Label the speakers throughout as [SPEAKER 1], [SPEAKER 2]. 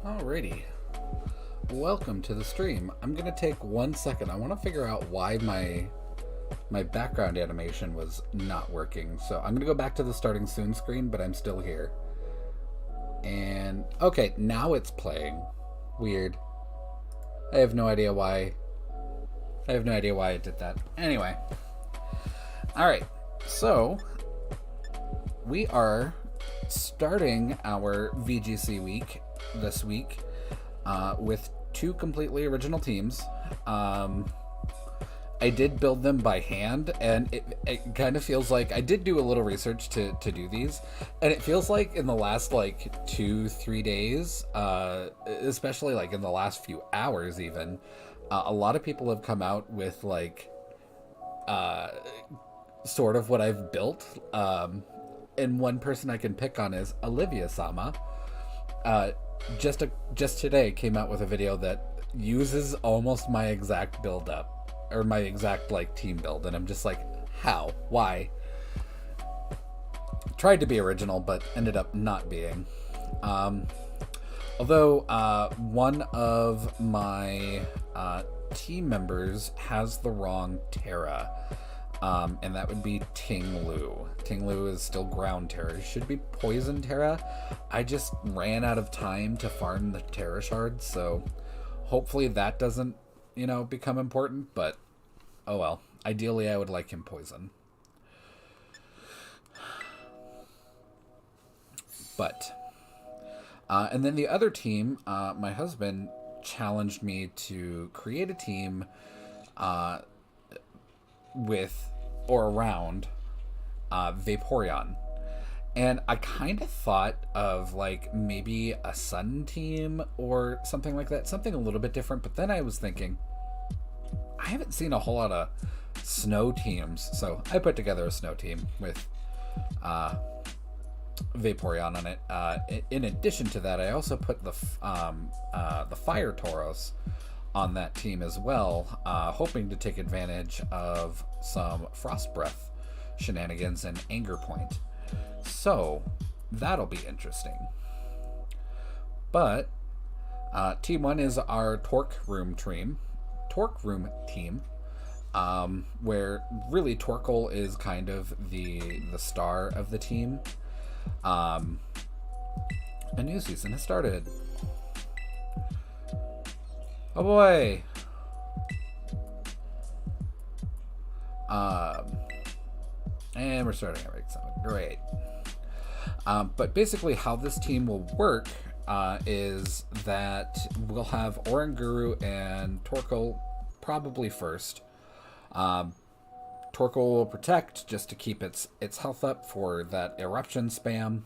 [SPEAKER 1] Alrighty. Welcome to the stream. I'm gonna take 1 second. I want to figure out why my background animation was not working. So I'm gonna go back to the starting soon screen, but I'm still here. And okay, now it's playing. Weird. I have no idea why. I have no idea why it did that. Anyway. Alright, so we are starting our VGC week this week with two completely original teams. I did build them by hand, and it kind of feels like I did do a little research to do these, and it feels like in the last like 2-3 days, especially like in the last few hours even, a lot of people have come out with like sort of what I've built. And one person I can pick on is Olivia Sama. Just today came out with a video that uses almost my exact build up, or my exact like team build, and I'm just like, how? Why? Tried to be original, but ended up not being. Although one of my team members has the wrong Terra. And that would be Ting Lu. Ting Lu is still ground Terra. Should be poison Terra. I just ran out of time to farm the Terra shards, so hopefully that doesn't, become important, but oh well. Ideally, I would like him poison. But, and then the other team, my husband challenged me to create a team with or around Vaporeon. And I kind of thought of like maybe a sun team or something like that, something a little bit different, but then I was thinking I haven't seen a whole lot of snow teams, so I put together a snow team with Vaporeon on it. In addition to that, I also put the Fire Tauros on that team as well, hoping to take advantage of some Frost Breath shenanigans and Anger Point. So that'll be interesting. But Team 1 is our Torkroom team, where really Torkoal is kind of the star of the team. A new season has started. Oh boy. And we're starting at rank 7. Great. But basically how this team will work is that we'll have Oranguru and Torkoal probably first. Torkoal will protect just to keep its health up for that eruption spam.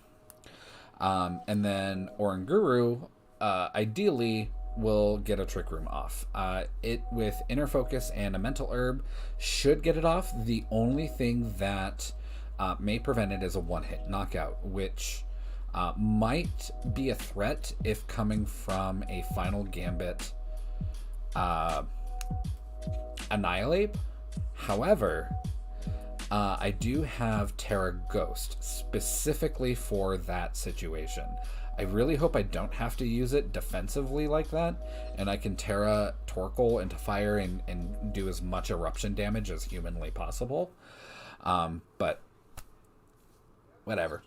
[SPEAKER 1] And then Oranguru ideally will get a Trick Room off. It with Inner Focus and a Mental Herb should get it off. The only thing that may prevent it is a one-hit knockout, which might be a threat if coming from a Final Gambit Annihilate. However, I do have Terra Ghost specifically for that situation. I really hope I don't have to use it defensively like that, and I can Terra Torkoal into fire and do as much eruption damage as humanly possible. But whatever.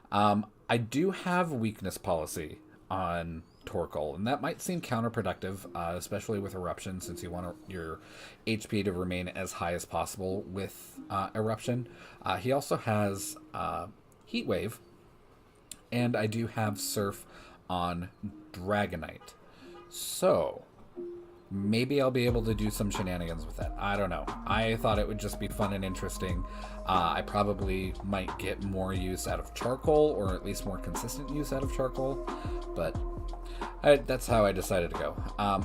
[SPEAKER 1] I do have weakness policy on Torkoal, and that might seem counterproductive, especially with eruption, since you want your HP to remain as high as possible with eruption. He also has Heat Wave, and I do have Surf on Dragonite. So maybe I'll be able to do some shenanigans with that. I don't know. I thought it would just be fun and interesting. I probably might get more use out of Charcoal, or at least more consistent use out of Charcoal, but that's how I decided to go.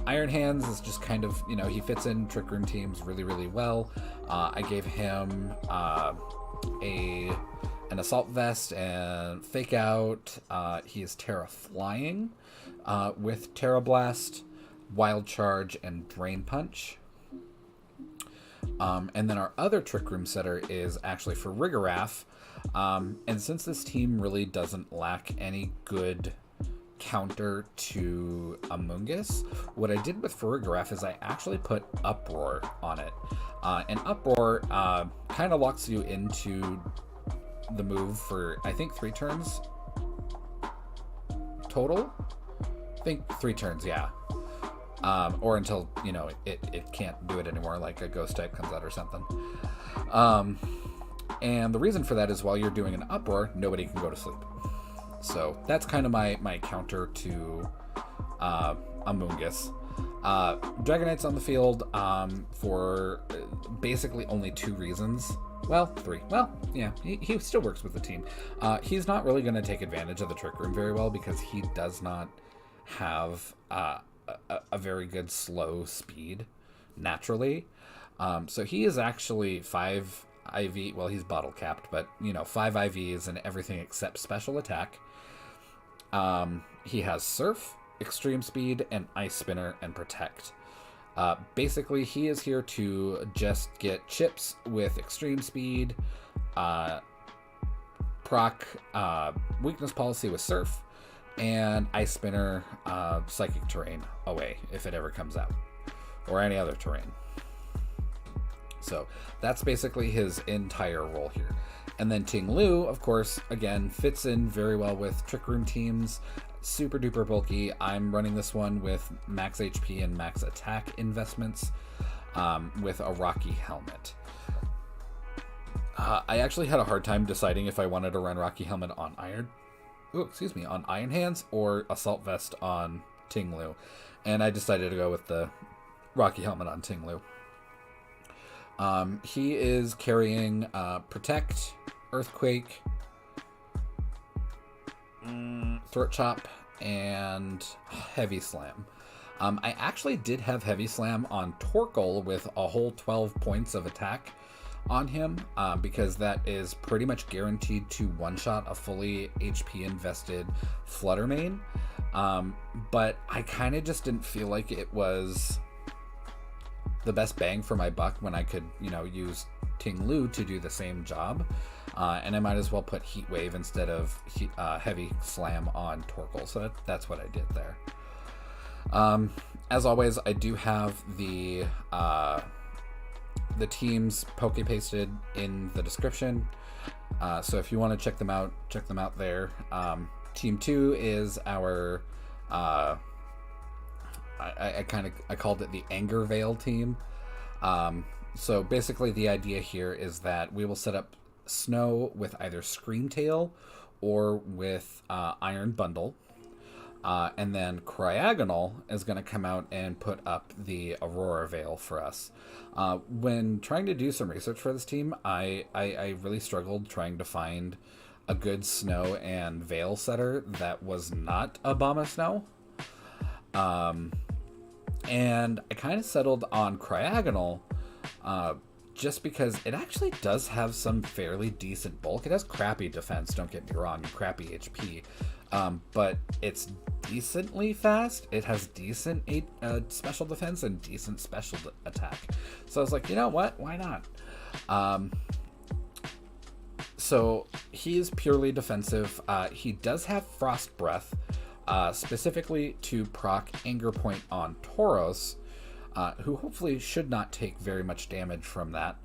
[SPEAKER 1] Iron Hands is just kind of, he fits in Trick Room teams really, really well. I gave him an Assault Vest and Fake Out. He is Terra Flying with Terra Blast, Wild Charge, and Drain Punch. And then our other Trick Room setter is actually for Rigoraph. And since this team really doesn't lack any good counter to Amoonguss, what I did with Farigiraf is I actually put Uproar on it. And Uproar kind of locks you into the move for, I think, 3 turns total. I think 3 turns, yeah. Or until, you know, it can't do it anymore, like a ghost type comes out or something. And the reason for that is while you're doing an Uproar, nobody can go to sleep. So that's kind of my counter to Amoonguss. Dragonite's on the field for basically only 2 reasons. Well, 3. Well, yeah, he still works with the team. He's not really going to take advantage of the Trick Room very well because he does not have a very good slow speed naturally. So he is actually 5 IV. Well, he's bottle capped, but, you know, 5 IVs and everything except special attack. He has Surf, Extreme Speed, and Ice Spinner, and Protect. Basically, he is here to just get chips with Extreme Speed, proc Weakness Policy with Surf, and Ice Spinner Psychic Terrain away if it ever comes out, or any other terrain. So that's basically his entire role here. And then Ting Lu, of course, again, fits in very well with Trick Room teams. Super duper bulky. I'm running this one with max HP and max attack investments with a Rocky Helmet. I actually had a hard time deciding if I wanted to run Rocky Helmet on on Iron Hands or Assault Vest on Ting Lu. And I decided to go with the Rocky Helmet on Ting Lu. He is carrying Protect, Earthquake, Throat Chop, and Heavy Slam. I actually did have Heavy Slam on Torkoal with a whole 12 points of attack on him because that is pretty much guaranteed to one-shot a fully HP invested Flutter main. But I kind of just didn't feel like it was the best bang for my buck when I could, you know, use Ting Lu to do the same job. And I might as well put Heat Wave instead of Heavy Slam on Torkoal. So that's what I did there. As always, I do have the teams Pokepasted in the description. So if you want to check them out there. Team 2 is our I called it the Angerveil team. So basically the idea here is that we will set up Snow with either Screamtail or with Iron Bundle. And then Cryogonal is going to come out and put up the Aurora Veil for us. When trying to do some research for this team, I really struggled trying to find a good Snow and Veil setter that was not Obama Snow. And I kind of settled on Cryogonal just because it actually does have some fairly decent bulk. It has crappy defense, don't get me wrong, crappy HP. But it's decently fast. It has decent special defense and decent special attack. So I was like, you know what? Why not? So he is purely defensive. He does have Frost Breath, specifically to proc Anger Point on Tauros, who hopefully should not take very much damage from that.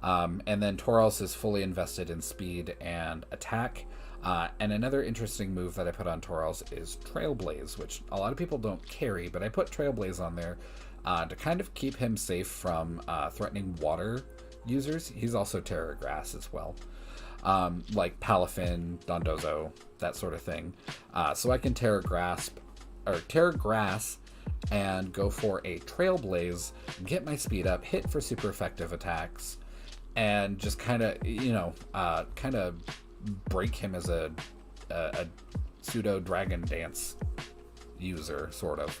[SPEAKER 1] And then Tauros is fully invested in speed and attack. And another interesting move that I put on Tauros is Trailblaze, which a lot of people don't carry, but I put Trailblaze on there to kind of keep him safe from threatening water users. He's also Terra Grass as well. Like Palafin, Dondozo, that sort of thing. So I can Terra Grass and go for a Trailblaze, get my speed up, hit for super effective attacks, and just kind of break him as a pseudo Dragon Dance user, sort of.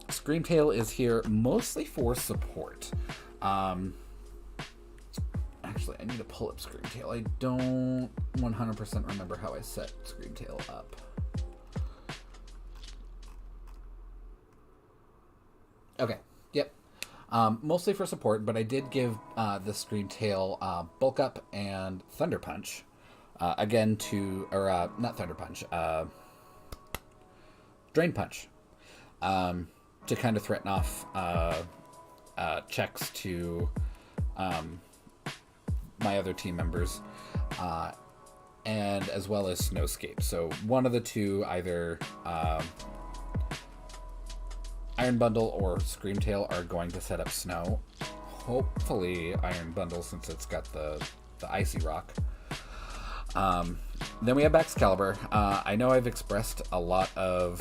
[SPEAKER 1] Screamtail is here mostly for support. Actually, I need to pull up Screamtail. I don't 100% remember how I set Screamtail up. Okay, yep. Mostly for support, but I did give the Screamtail Bulk Up and Thunder Punch. Again, not Thunder Punch. Drain Punch, to kind of threaten off checks to my other team members, and as well as Snowscape. So one of the two, either Iron Bundle or Screamtail, are going to set up Snow. Hopefully Iron Bundle, since it's got the Icy Rock. Then we have Baxcalibur. I know I've expressed a lot of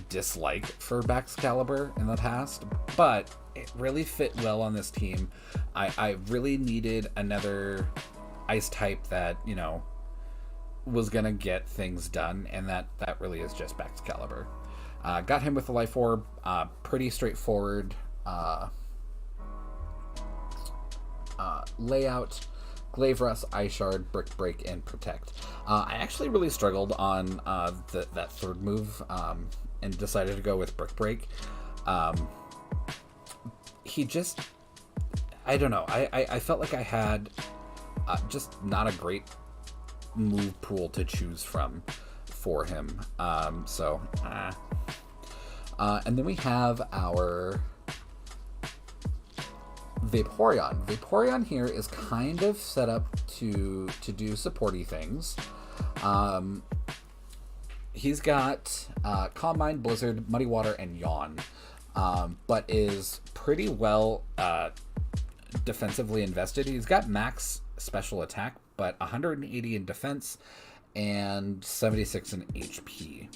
[SPEAKER 1] dislike for Baxcalibur in the past, but it really fit well on this team. I really needed another ice type that, you know, was gonna get things done, and that really is just Baxcalibur. Got him with the Life Orb. Pretty straightforward layout. Glaive Rust, Ice Shard, Brick Break, and Protect. I actually really struggled on that third move, and decided to go with Brick Break. He just, I don't know. I felt like I had just not a great move pool to choose from for him. And then we have our Vaporeon. Vaporeon here is kind of set up to do supporty things. He's got Calm Mind, Blizzard, Muddy Water, and Yawn, but is pretty well defensively invested. He's got max special attack, but 180 in defense and 76 in HP.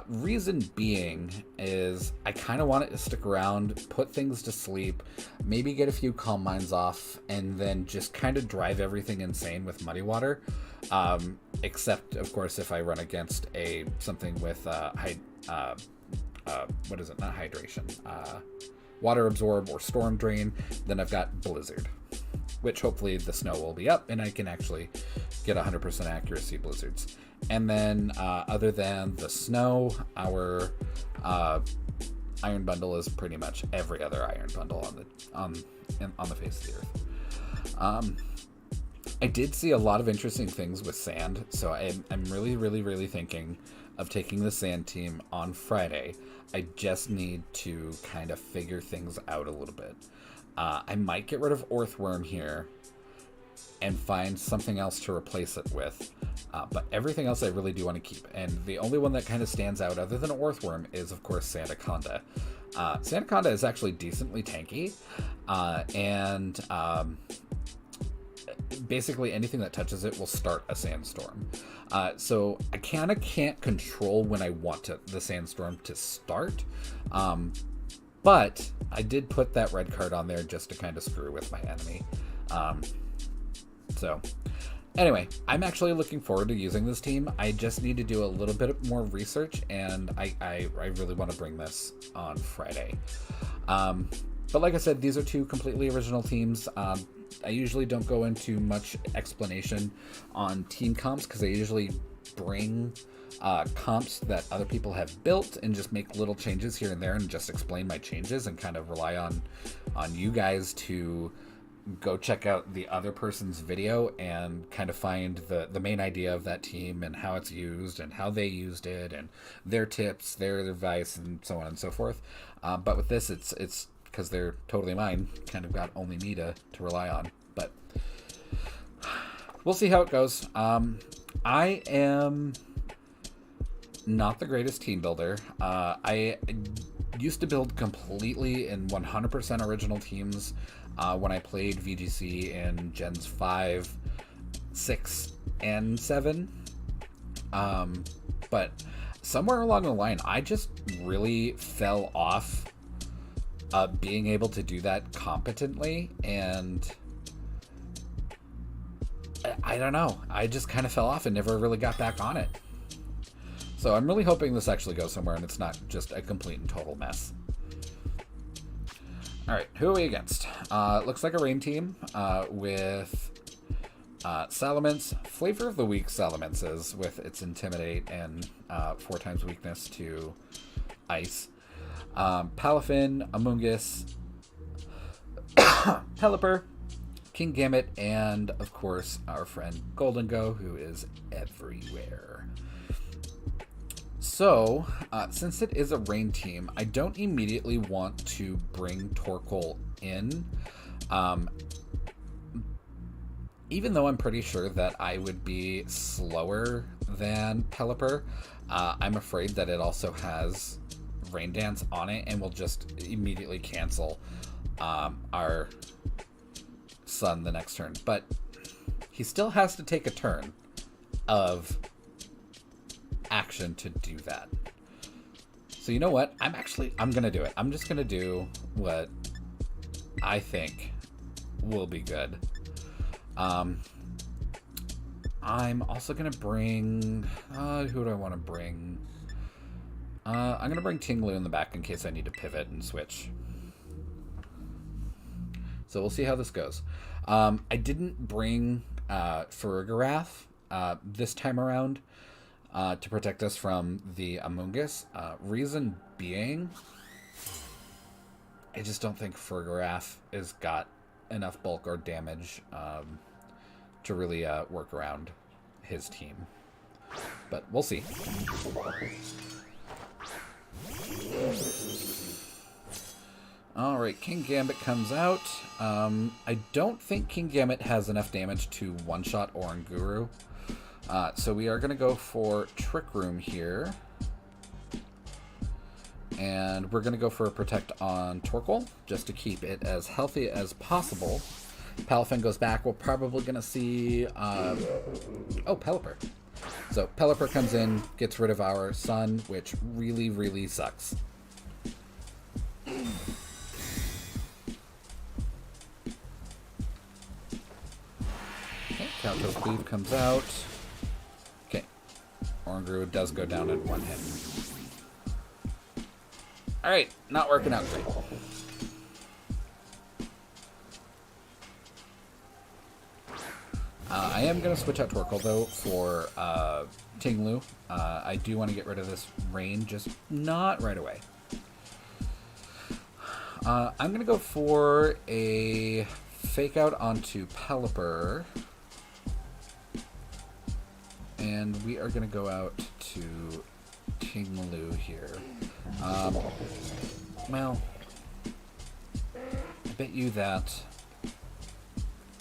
[SPEAKER 1] Reason being is I kind of want it to stick around, put things to sleep, maybe get a few Calm Minds off, and then just kind of drive everything insane with Muddy Water. Except, of course, if I run against something with what is it? Not Hydration. Water Absorb or Storm Drain, then I've got Blizzard, which hopefully the snow will be up and I can actually get 100% accuracy Blizzards. And then other than the snow, our Iron Bundle is pretty much every other Iron Bundle on the face of the earth. I did see a lot of interesting things with Sand, so I'm really, really, really thinking of taking the Sand team on Friday. I just need to kind of figure things out a little bit. I might get rid of Earthworm here and find something else to replace it with. But everything else I really do want to keep. And the only one that kind of stands out other than Earthworm is, of course, Sandaconda. Sandaconda is actually decently tanky. And basically anything that touches it will start a Sandstorm. So I kind of can't control when I want the Sandstorm to start. But I did put that red card on there just to kind of screw with my enemy. So anyway, I'm actually looking forward to using this team. I just need to do a little bit more research, and I really want to bring this on Friday. But like I said, these are two completely original teams. I usually don't go into much explanation on team comps because I usually bring comps that other people have built and just make little changes here and there and just explain my changes and kind of rely on you guys to go check out the other person's video and kind of find the main idea of that team and how it's used and how they used it and their tips, their advice, and so on and so forth. But with this, it's because they're totally mine, kind of got only me to rely on. But we'll see how it goes. I am not the greatest team builder. I used to build completely in 100% original teams when I played VGC in Gens 5, 6, and 7. But somewhere along the line, I just really fell off being able to do that competently, and I don't know. I just kind of fell off and never really got back on it. So I'm really hoping this actually goes somewhere and it's not just a complete and total mess. Alright, who are we against? Looks like a rain team with Salamence. Flavor of the Week Salamence is with its Intimidate and 4 times weakness to Ice. Palafin, Amoonguss, Pelipper, King Gambit, and of course our friend Golden Go, who is everywhere. So, since it is a rain team, I don't immediately want to bring Torkoal in. Even though I'm pretty sure that I would be slower than Pelipper, I'm afraid that it also has Rain Dance on it and will just immediately cancel our Sun the next turn. But he still has to take a turn of action to do that. So you know what? I'm gonna do it. I'm just gonna do what I think will be good. I'm also gonna bring who do I want to bring? I'm gonna bring Tinglu in the back in case I need to pivot and switch. So we'll see how this goes. I didn't bring Farigarath this time around to protect us from the Amoonguss. Reason being, I just don't think Farigarath has got enough bulk or damage to really work around his team. But we'll see. Alright, King Gambit comes out. I don't think King Gambit has enough damage to one-shot Oranguru. So we are going to go for Trick Room here. And we're going to go for a Protect on Torkoal, just to keep it as healthy as possible. Palafin goes back. We're probably going to see... oh, Pelipper. So Pelipper comes in, gets rid of our Sun, which really, really sucks. Okay, Calco Cleave comes out. Okay, Oranguru does go down in one hit. Alright, not working out great. I am going to switch out Torkoal, though, for Tinglu. I do want to get rid of this rain, just not right away. I'm going to go for a Fake Out onto Pelipper. And we are going to go out to Tinglu here. Well, I bet you that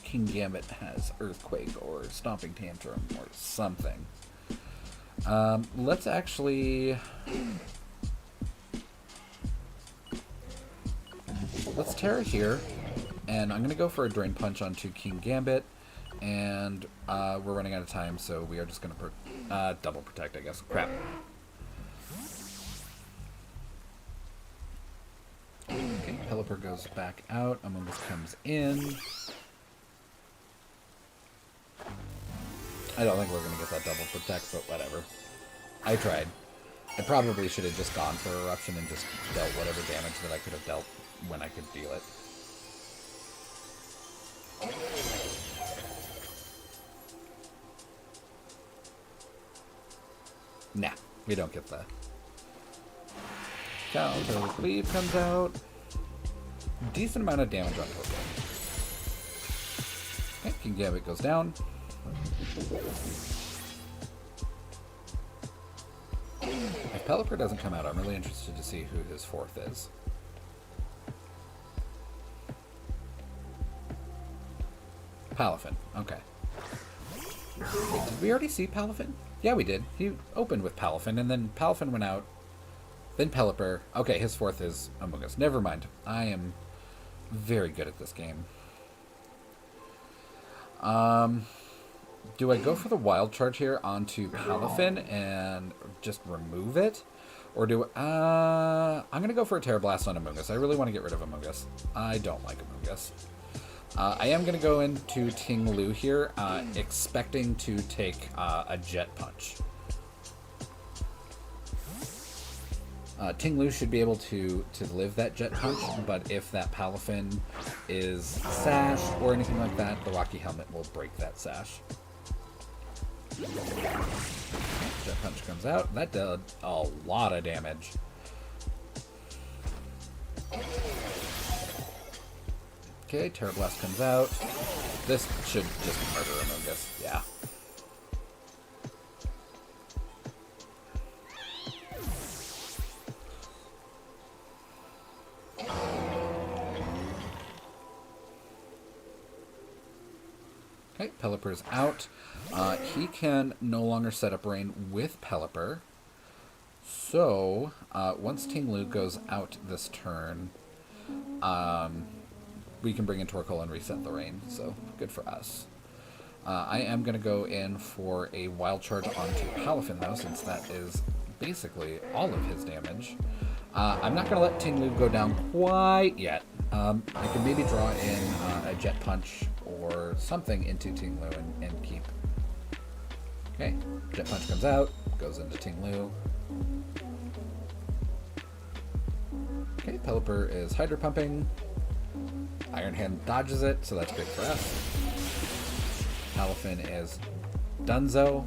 [SPEAKER 1] King Gambit has Earthquake or Stomping Tantrum or something. Let's actually... Let's Terra here, and I'm going to go for a Drain Punch onto King Gambit, and we're running out of time, so we are just going to double protect, I guess. Crap. Okay, Pelipper goes back out, Amoonguss comes in. I don't think we're going to get that double protect, but whatever. I tried. I probably should have just gone for Eruption and just dealt whatever damage that I could have dealt when I could deal it. Nah, we don't get that. Counter Cleave comes out. Decent amount of damage on Torkoal. Okay, King Gambit goes down. If Pelipper doesn't come out, I'm really interested to see who his fourth is. Palafin. Okay. Wait, did we already see Palafin? Yeah, we did. He opened with Palafin, and then Palafin went out. Then Pelipper. Okay, his fourth is Amoonguss. Never mind. I am very good at this game. Do I go for the Wild Charge here onto Palafin and just remove it? Or do I'm going to go for a Terra Blast on Amoonguss. I really want to get rid of Amoonguss. I don't like Amoonguss. I am going to go into Tinglu here, expecting to take a Jet Punch. Tinglu should be able to live that Jet Punch, but if that Palafin is Sash or anything like that, the Rocky Helmet will break that Sash. Jet Punch comes out. That did a lot of damage. Okay, Terra Blast comes out. This should just murder him, I guess. Yeah. Okay, Pelipper's out. He can no longer set up rain with Pelipper. So, once Tinglu goes out this turn, we can bring in Torkoal and reset the rain. So, good for us. I am going to go in for a Wild Charge onto Palafin, though, since that is basically all of his damage. I'm not going to let Tinglu go down quite yet. I can maybe draw in a Jet Punch or something into Tinglu and keep. Okay, Jet Punch comes out, goes into Tinglu. Okay, Pelipper is Hydro Pumping. Iron Hand dodges it, so that's great for us. Palafin is Dunzo.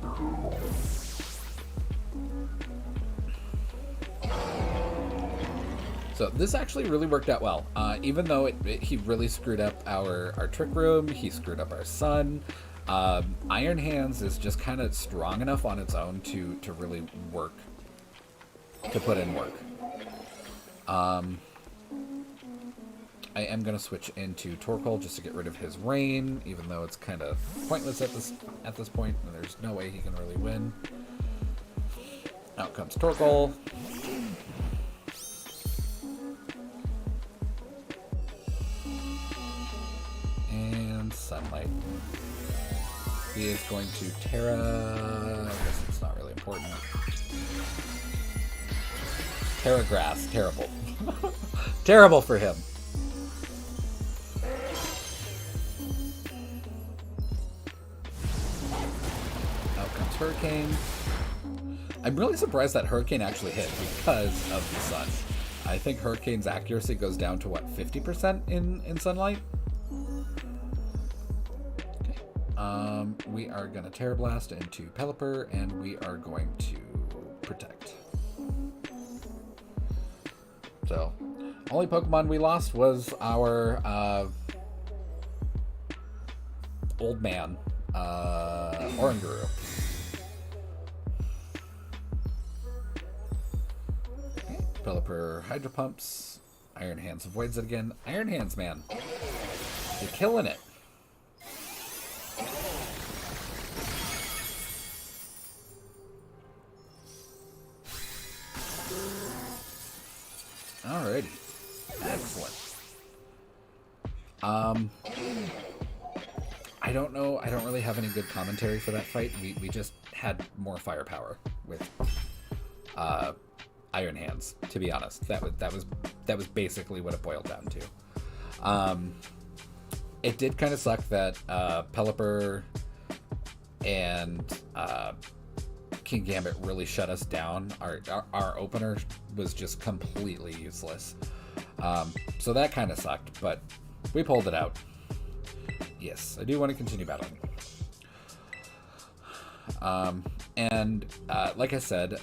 [SPEAKER 1] So this actually really worked out well. Even though he really screwed up our Trick Room, he screwed up our Sun. Iron Hands is just kind of strong enough on its own to really work, to put in work. I am going to switch into Torkoal just to get rid of his Rain, even though it's kind of pointless at this point, and there's no way he can really win. Out comes Torkoal. And Sunlight. He is going to Terra. I guess it's not really important. Terra Grass. Terrible. Terrible for him. Out comes Hurricane. I'm really surprised that Hurricane actually hit because of the Sun. I think Hurricane's accuracy goes down to, what, 50% in Sunlight? We are going to Terra Blast into Pelipper, and we are going to Protect. So, only Pokemon we lost was our old man, Oranguru. Okay, Pelipper Hydro Pumps. Iron Hands avoids it again. Iron Hands, man. You're killing it. Alrighty. Excellent. I don't know. I don't really have any good commentary for that fight. We just had more firepower with Iron Hands, to be honest. That was basically what it boiled down to. It did kind of suck that Pelipper and King Gambit really shut us down. Our opener was just completely useless. So that kind of sucked, but we pulled it out. Yes, I do want to continue battling. And like I said,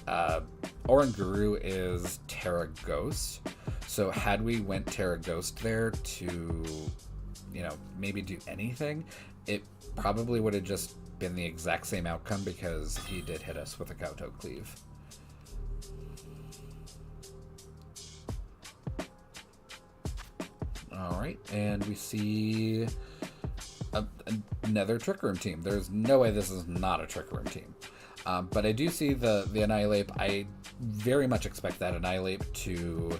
[SPEAKER 1] Oranguru is Terra Ghost. So had we went Terra Ghost there to, maybe do anything, it probably would have just been the exact same outcome because he did hit us with a Kowtow Cleave. Alright, and we see another Trick Room team. There's no way this is not a Trick Room team. But I do see the Annihilate. I very much expect that Annihilate to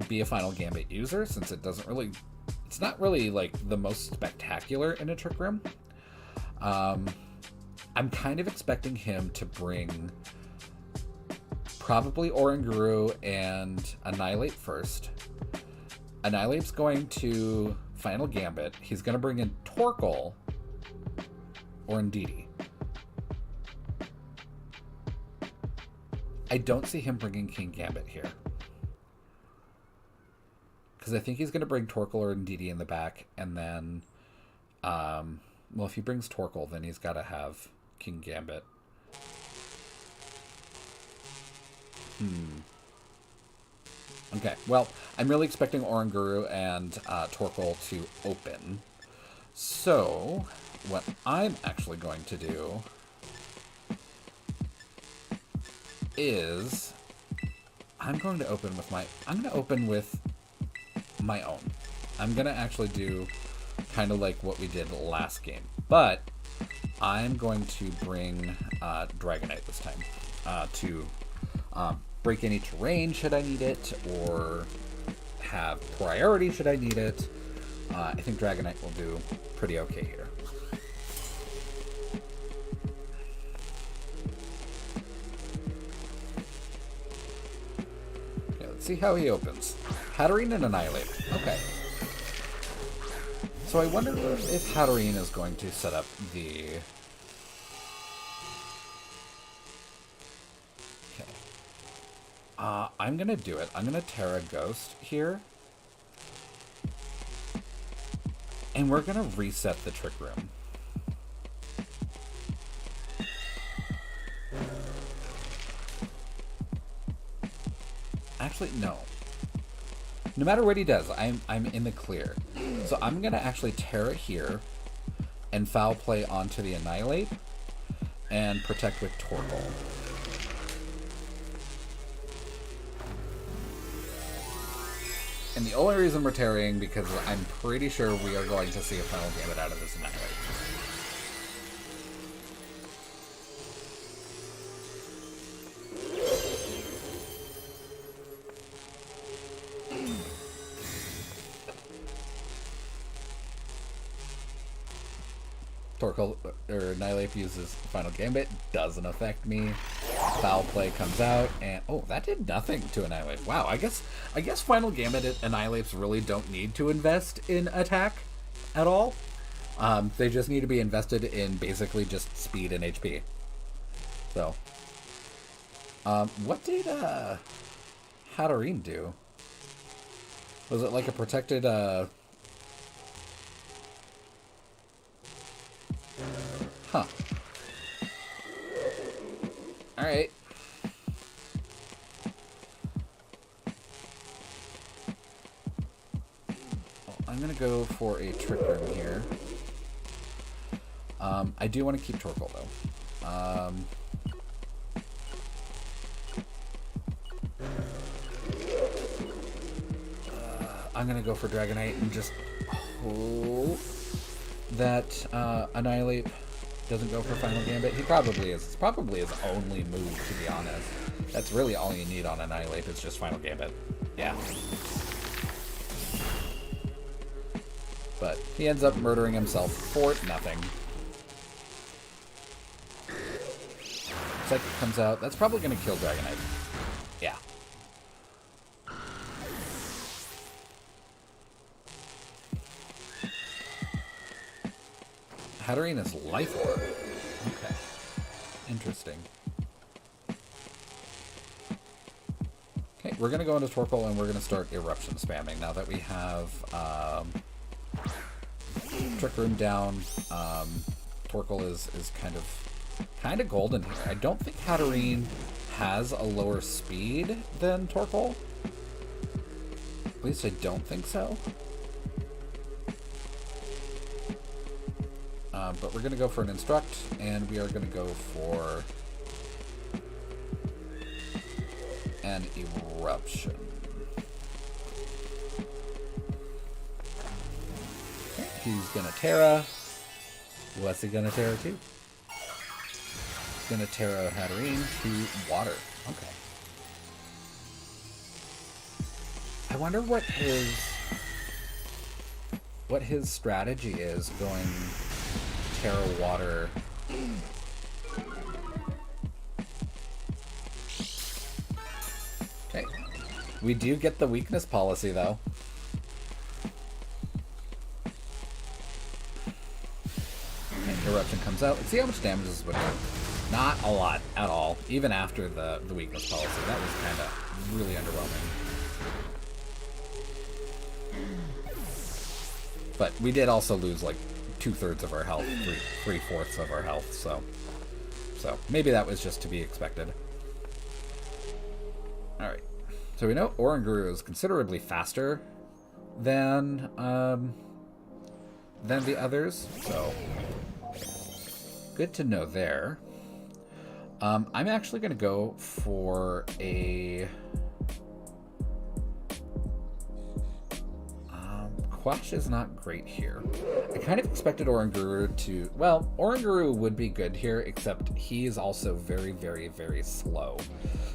[SPEAKER 1] be a Final Gambit user, since it's not really like the most spectacular in a Trick Room. I'm kind of expecting him to bring probably Oranguru and Annihilate first. Annihilate's going to Final Gambit. He's going to bring in Torkoal or Indeedee. I don't see him bringing King Gambit here, because I think he's going to bring Torkoal or Indeedee in the back, and then well, if he brings Torkoal, then he's got to have King Gambit. Okay, well, I'm really expecting Oranguru and Torkoal to open. So, what I'm actually going to do is I'm going to open with my own. I'm going to actually do kind of like what we did last game. But I'm going to bring Dragonite this time to break any terrain should I need it, or have priority should I need it. I think Dragonite will do pretty okay here. Okay, let's see how he opens. Hatterene and Annihilate. Okay. So I wonder if Hatterene is going to set up the... Okay. I'm going to do it. I'm going to Terra Ghost here. And we're going to reset the Trick Room. Actually, no. No matter what he does, I'm in the clear. So I'm going to actually Terra here and Foul Play onto the Annihilate and protect with Torkroom. And the only reason we're Terraing because I'm pretty sure we are going to see a Final Gambit out of this Annihilate. Torkoal or Annihilate uses Final Gambit, doesn't affect me. Foul Play comes out, and oh, that did nothing to Annihilate. Wow, I guess Final Gambit Annihilates really don't need to invest in attack at all. They just need to be invested in basically just speed and HP. So, what did Hatterene do? Was it like a protected Huh. Alright. Well, I'm gonna go for a Trick Room here. I do want to keep Torkoal though. I'm gonna go for Dragonite and just hope that Annihilate doesn't go for Final Gambit. He probably is. It's probably his only move, to be honest. That's really all you need on Annihilate. It's just Final Gambit. Yeah. But he ends up murdering himself for nothing. Psychic comes out. That's probably going to kill Dragonite. Yeah. Hatterene is Life Orb. Okay. Interesting. Okay, we're going to go into Torkoal and we're going to start Eruption spamming now that we have Trick Room down. Torkoal is kind of golden here. I don't think Hatterene has a lower speed than Torkoal. At least I don't think so. But we're going to go for an Instruct, and we are going to go for an Eruption. Okay, he's going to Terra. What's he going to Terra to? He's going to Terra Hatterene to Water. Okay. I wonder what his strategy is going Terra Water. Okay. We do get the weakness policy though. Okay, Eruption comes out. Let's see how much damage this would do. Not a lot at all, even after the weakness policy. That was kind of really underwhelming. But we did also lose like 2/3 of our health, 3/4 of our health, so maybe that was just to be expected. Alright. So we know Oranguru is considerably faster than the others, so good to know there. I'm actually gonna go for a Quash is not great here. I kind of expected Oranguru to... Well, Oranguru would be good here, except he is also very, very, very slow.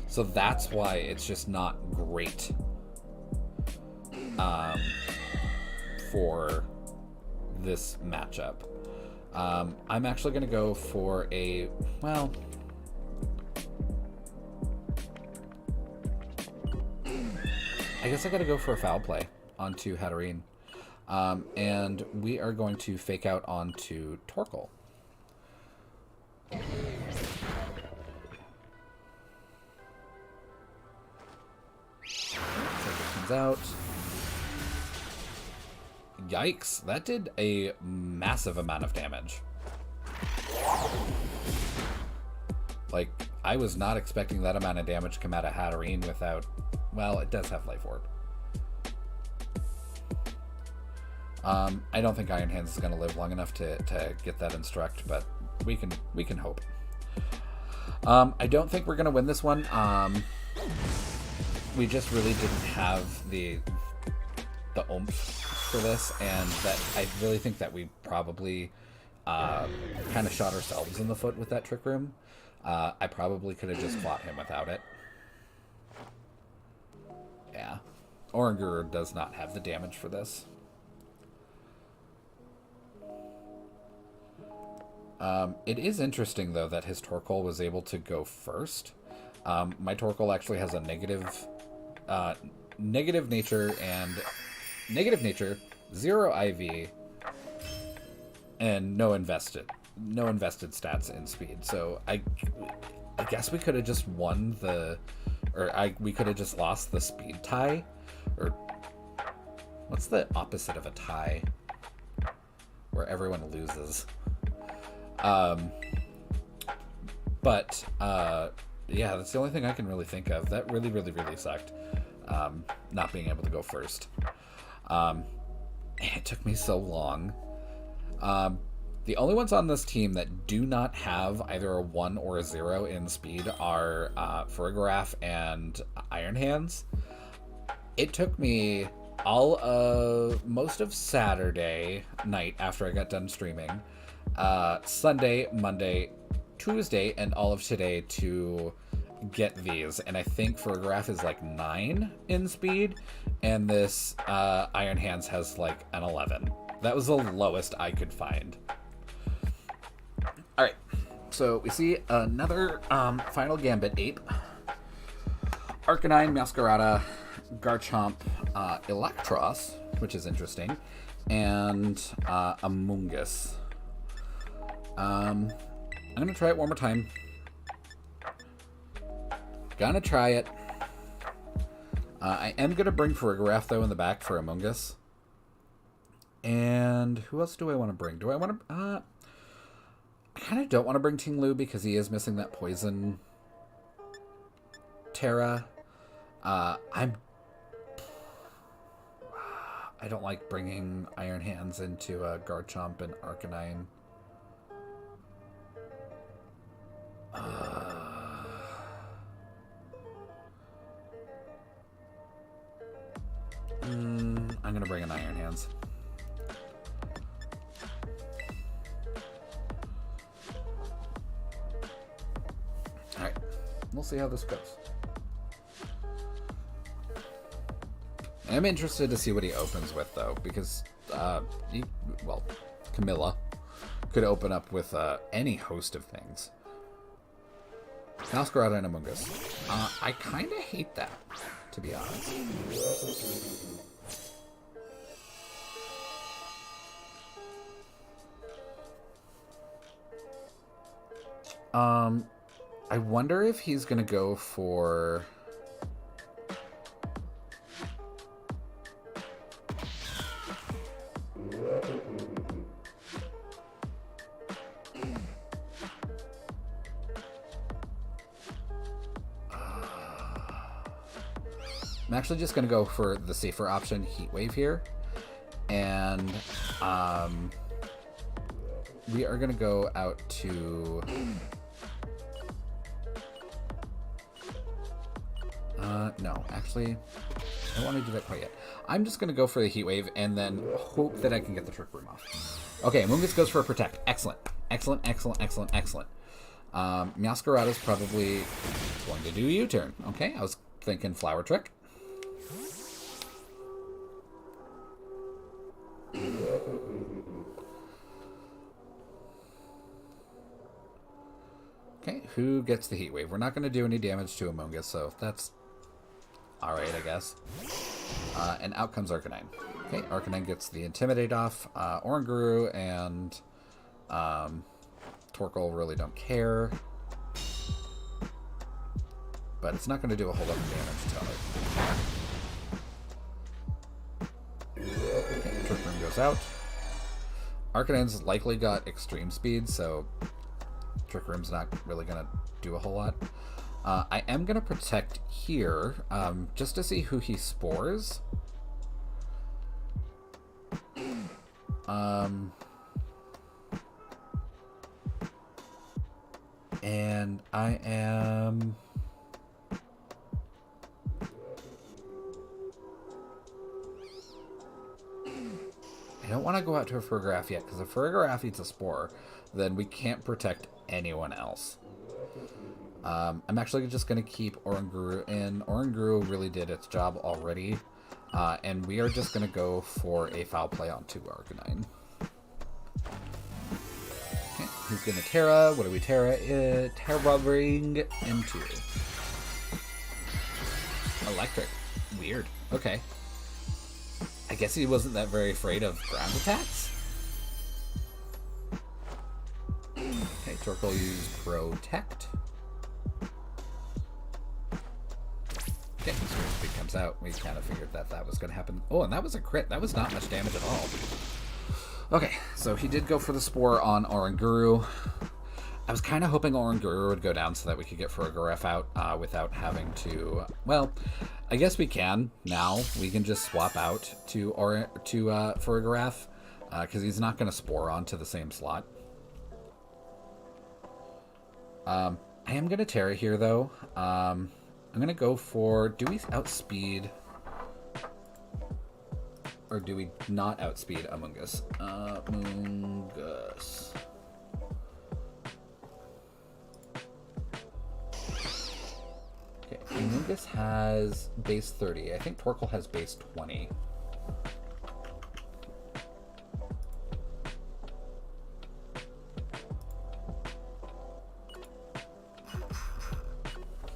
[SPEAKER 1] So that's why it's just not great for this matchup. I'm actually going to go for a... Well... I guess I got to go for a foul play onto Hatterene. And we are going to fake out onto Torkoal. So it comes out. Yikes, that did a massive amount of damage. Like, I was not expecting that amount of damage to come out of Hatterene without... Well, it does have Life Orb. I don't think Iron Hands is going to live long enough to get that Instruct, but we can hope. I don't think we're going to win this one. We just really didn't have the oomph for this, and that I really think that we probably kind of shot ourselves in the foot with that Trick Room. I probably could have just fought him without it. Yeah. Oranguru does not have the damage for this. It is interesting, though, that his Torkoal was able to go first. My Torkoal actually has a negative nature, 0 IV, and no invested stats in speed. So I guess we could have just won we could have just lost the speed tie, or what's the opposite of a tie where everyone loses? Yeah, that's the only thing I can really think of. That really, really, really sucked. Not being able to go first. It took me so long. The only ones on this team that do not have either a 1 or a 0 in speed are Farigiraf and Iron Hands. It took me most of Saturday night after I got done streaming, Sunday, Monday, Tuesday, and all of today to get these. And I think Farigiraf is like 9 in speed, and this Iron Hands has like an 11. That was the lowest I could find. Alright, so we see another Final Gambit ape. Arcanine, Masquerada, Garchomp, Electros, which is interesting, and Amoonguss. I'm going to try it one more time. Gonna try it. I am going to bring Farigiraf, though, in the back for Amoonguss. And who else do I want to bring? Do I want to... I kind of don't want to bring Ting-Lu because he is missing that poison Terra. I don't like bringing Iron Hands into Garchomp and Arcanine. I'm going to bring an Iron Hands. Alright, we'll see how this goes. I'm interested to see what he opens with, though, because, Camilla could open up with any host of things. Masquerada and Amoonguss. I kind of hate that, to be honest. I wonder if he's gonna go for... I'm actually just gonna go for the safer option, Heat Wave here. And we are gonna go out to... no, actually, I don't want to do that quite yet. I'm just going to go for the Heat Wave and then hope that I can get the Trick Room off. Okay, Amoonguss goes for a Protect. Excellent. Excellent, excellent, excellent, excellent. Meowscarada's probably going to do a U-turn. Okay, I was thinking Flower Trick. Okay, who gets the Heat Wave? We're not going to do any damage to Amoonguss, so that's alright, I guess. And out comes Arcanine. Okay, Arcanine gets the Intimidate off. Oranguru and Torkoal really don't care. But it's not going to do a whole lot of damage to it. Okay, Torkroom goes out. Arcanine's likely got extreme speed, so Trick Room's not really going to do a whole lot. I am going to protect here, just to see who he spores. And I am... I don't want to go out to a Farigiraf yet, because if Farigiraf eats a spore, then we can't protect anyone else. I'm actually just going to keep Oranguru in. Oranguru really did its job already, and we are just going to go for a foul play onto Arcanine. Okay, he's going to Terra. What do we Terra? Terra-ring into Electric. Weird. Okay. I guess he wasn't that very afraid of ground attacks. Okay, Torkoal used Protect. Okay, Scream Speed comes out. We kind of figured that that was going to happen. Oh, and that was a crit. That was not much damage at all. Okay, so he did go for the Spore on Oranguru. I was kind of hoping Oranguru would go down so that we could get Farigiraf out without having to... Well, I guess we can now. We can just swap out to Farigiraf because he's not going to Spore onto the same slot. I am going to Terra here, though. I'm going to go for... Do we outspeed... Or do we not outspeed Amoonguss? Amoonguss. Okay, Amoonguss has base 30. I think Torkoal has base 20.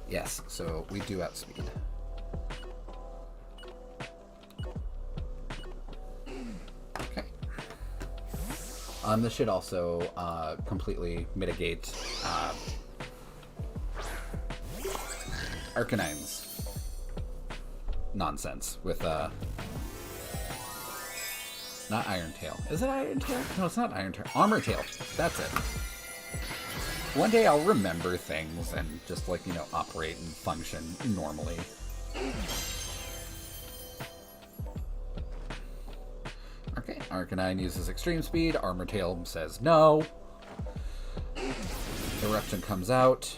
[SPEAKER 1] Yes, so we do outspeed. Okay. This should also completely mitigate Arcanine's nonsense with not Iron Tail. Is it Iron Tail? No, it's not Iron Tail. Armor Tail. That's it. One day I'll remember things and just, like, you know, operate and function normally. Okay, Arcanine uses Extreme Speed. Armor Tail says no. Eruption comes out.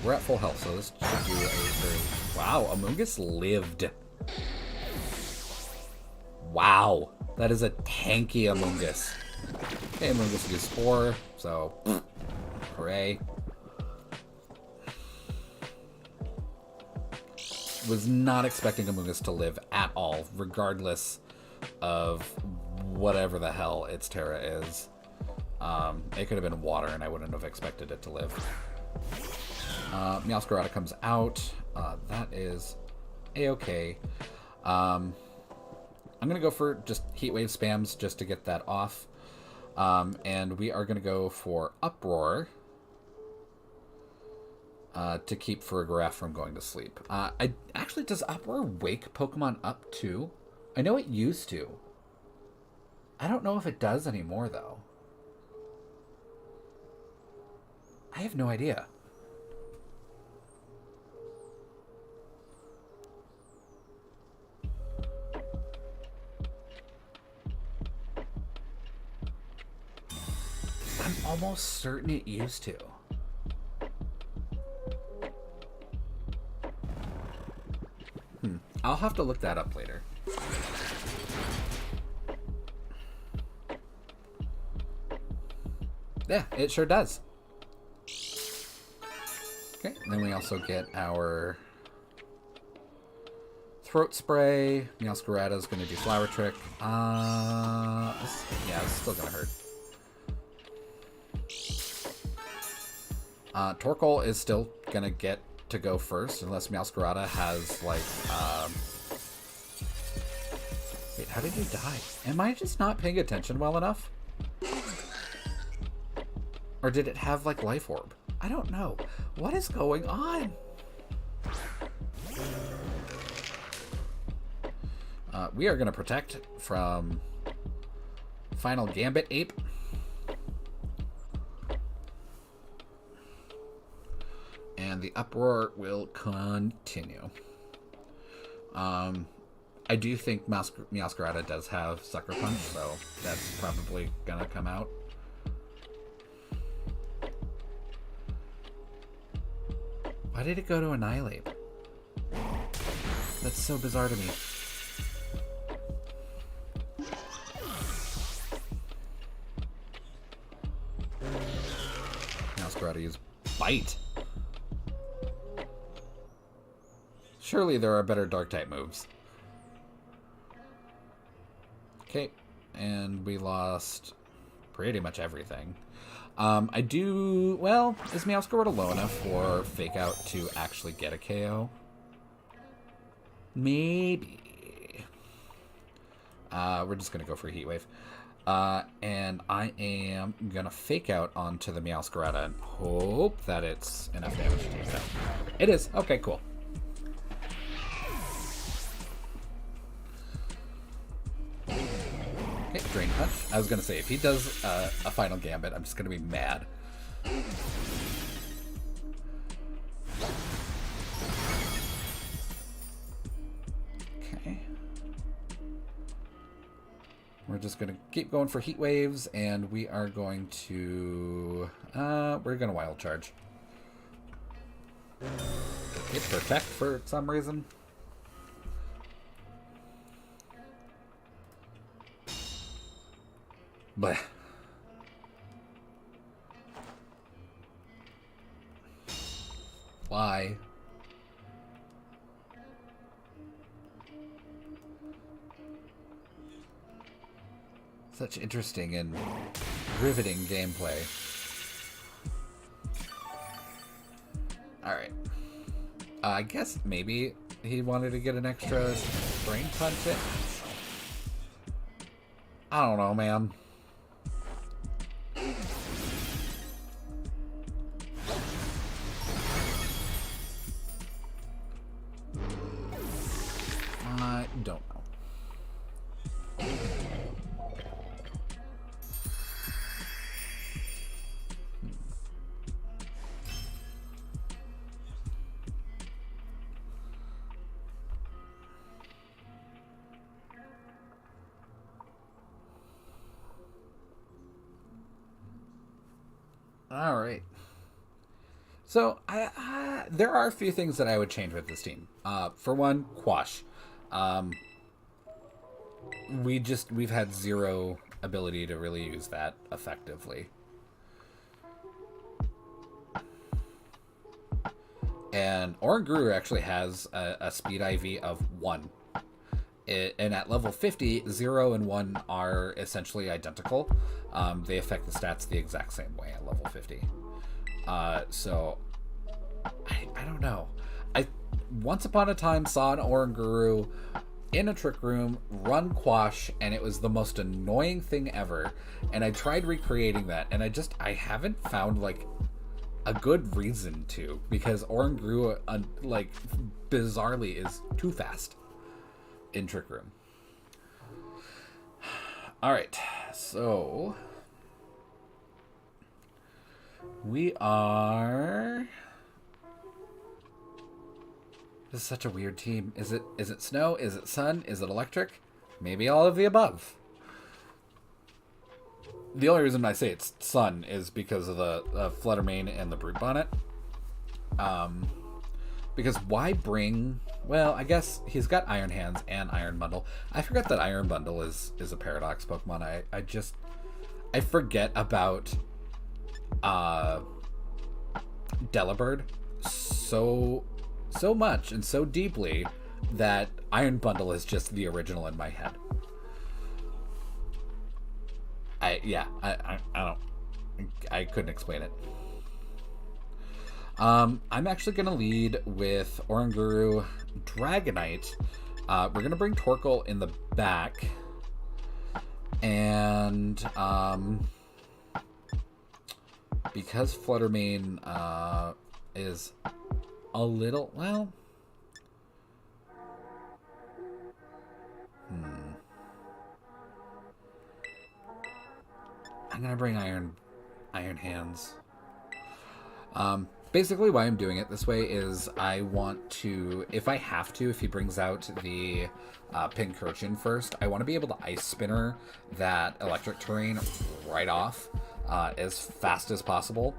[SPEAKER 1] We're at full health, so this should do a very... Wow, Amoonguss lived. Wow, that is a tanky Amoonguss. Okay, Amoonguss do Spore, so hooray. Was not expecting Amoonguss to live at all, regardless of whatever the hell its Terra is. It could have been water, and I wouldn't have expected it to live. Meowscarada comes out. That is a-okay. I'm going to go for just Heat Wave spams just to get that off. And we are going to go for Uproar to keep Farigiraf from going to sleep. Actually, does Uproar wake Pokemon up too? I know it used to. I don't know if it does anymore, though. I have no idea. I'm almost certain it used to. I'll have to look that up later. Yeah, it sure does. Okay, and then we also get our throat spray. Meowscarada's going to do Flower Trick. Yeah, it's still going to hurt. Torkoal is still going to get to go first, unless Meowscarada has, like, Wait, how did he die? Am I just not paying attention well enough? Or did it have, like, Life Orb? I don't know. What is going on? We are going to protect from Final Gambit Ape. And the uproar will continue. I do think Meowscarada does have Sucker Punch, so that's probably going to come out. Why did it go to Annihilate? That's so bizarre to me. Meowscarada use Bite. Surely there are better Dark-type moves. Okay, and we lost pretty much everything. I do... Well, is Meowscarada low enough for Fake Out to actually get a KO? Maybe. We're just going to go for a Heat Wave. And I am going to Fake Out onto the Meowscarada and hope that it's enough damage to take out. It is. Okay, cool. Okay, Drain Punch. I was going to say, if he does a Final Gambit, I'm just going to be mad. Okay. We're just going to keep going for Heat Waves, and we are going to... we're going to Wild Charge. Okay, Protect for some reason. Bleh. Why? Such interesting and riveting gameplay. Alright. I guess maybe he wanted to get an extra Brain Punch it. I don't know, man. I don't know. All right. So there are a few things that I would change with this team. For one, Quash. We've had zero ability to really use that effectively. And Oranguru actually has a speed IV of 1. And at level 50, 0 and 1 are essentially identical. They affect the stats the exact same way at level 50. So, I don't know. I once upon a time saw an Oranguru in a Trick Room run Quash, and it was the most annoying thing ever. And I tried recreating that, and I haven't found, like, a good reason to. Because Oranguru, like, bizarrely is too fast in Trick Room. Alright, so we are... This is such a weird team. Is it snow? Is it sun? Is it electric? Maybe all of the above. The only reason I say it's sun is because of the Fluttermane and the Brood Bonnet. Because why bring... Well, I guess he's got Iron Hands and Iron Bundle. I forget that Iron Bundle is a Paradox Pokemon. I forget about Delibird so much and so deeply that Iron Bundle is just the original in my head. I don't... I couldn't explain it. I'm actually going to lead with Oranguru Dragonite. We're going to bring Torkoal in the back. And because Fluttermane is a little... Well... I'm going to bring Iron Hands. Basically, why I'm doing it this way is I want to, if I have to, if he brings out the Pincurchin first, I want to be able to Ice Spinner that electric terrain right off as fast as possible.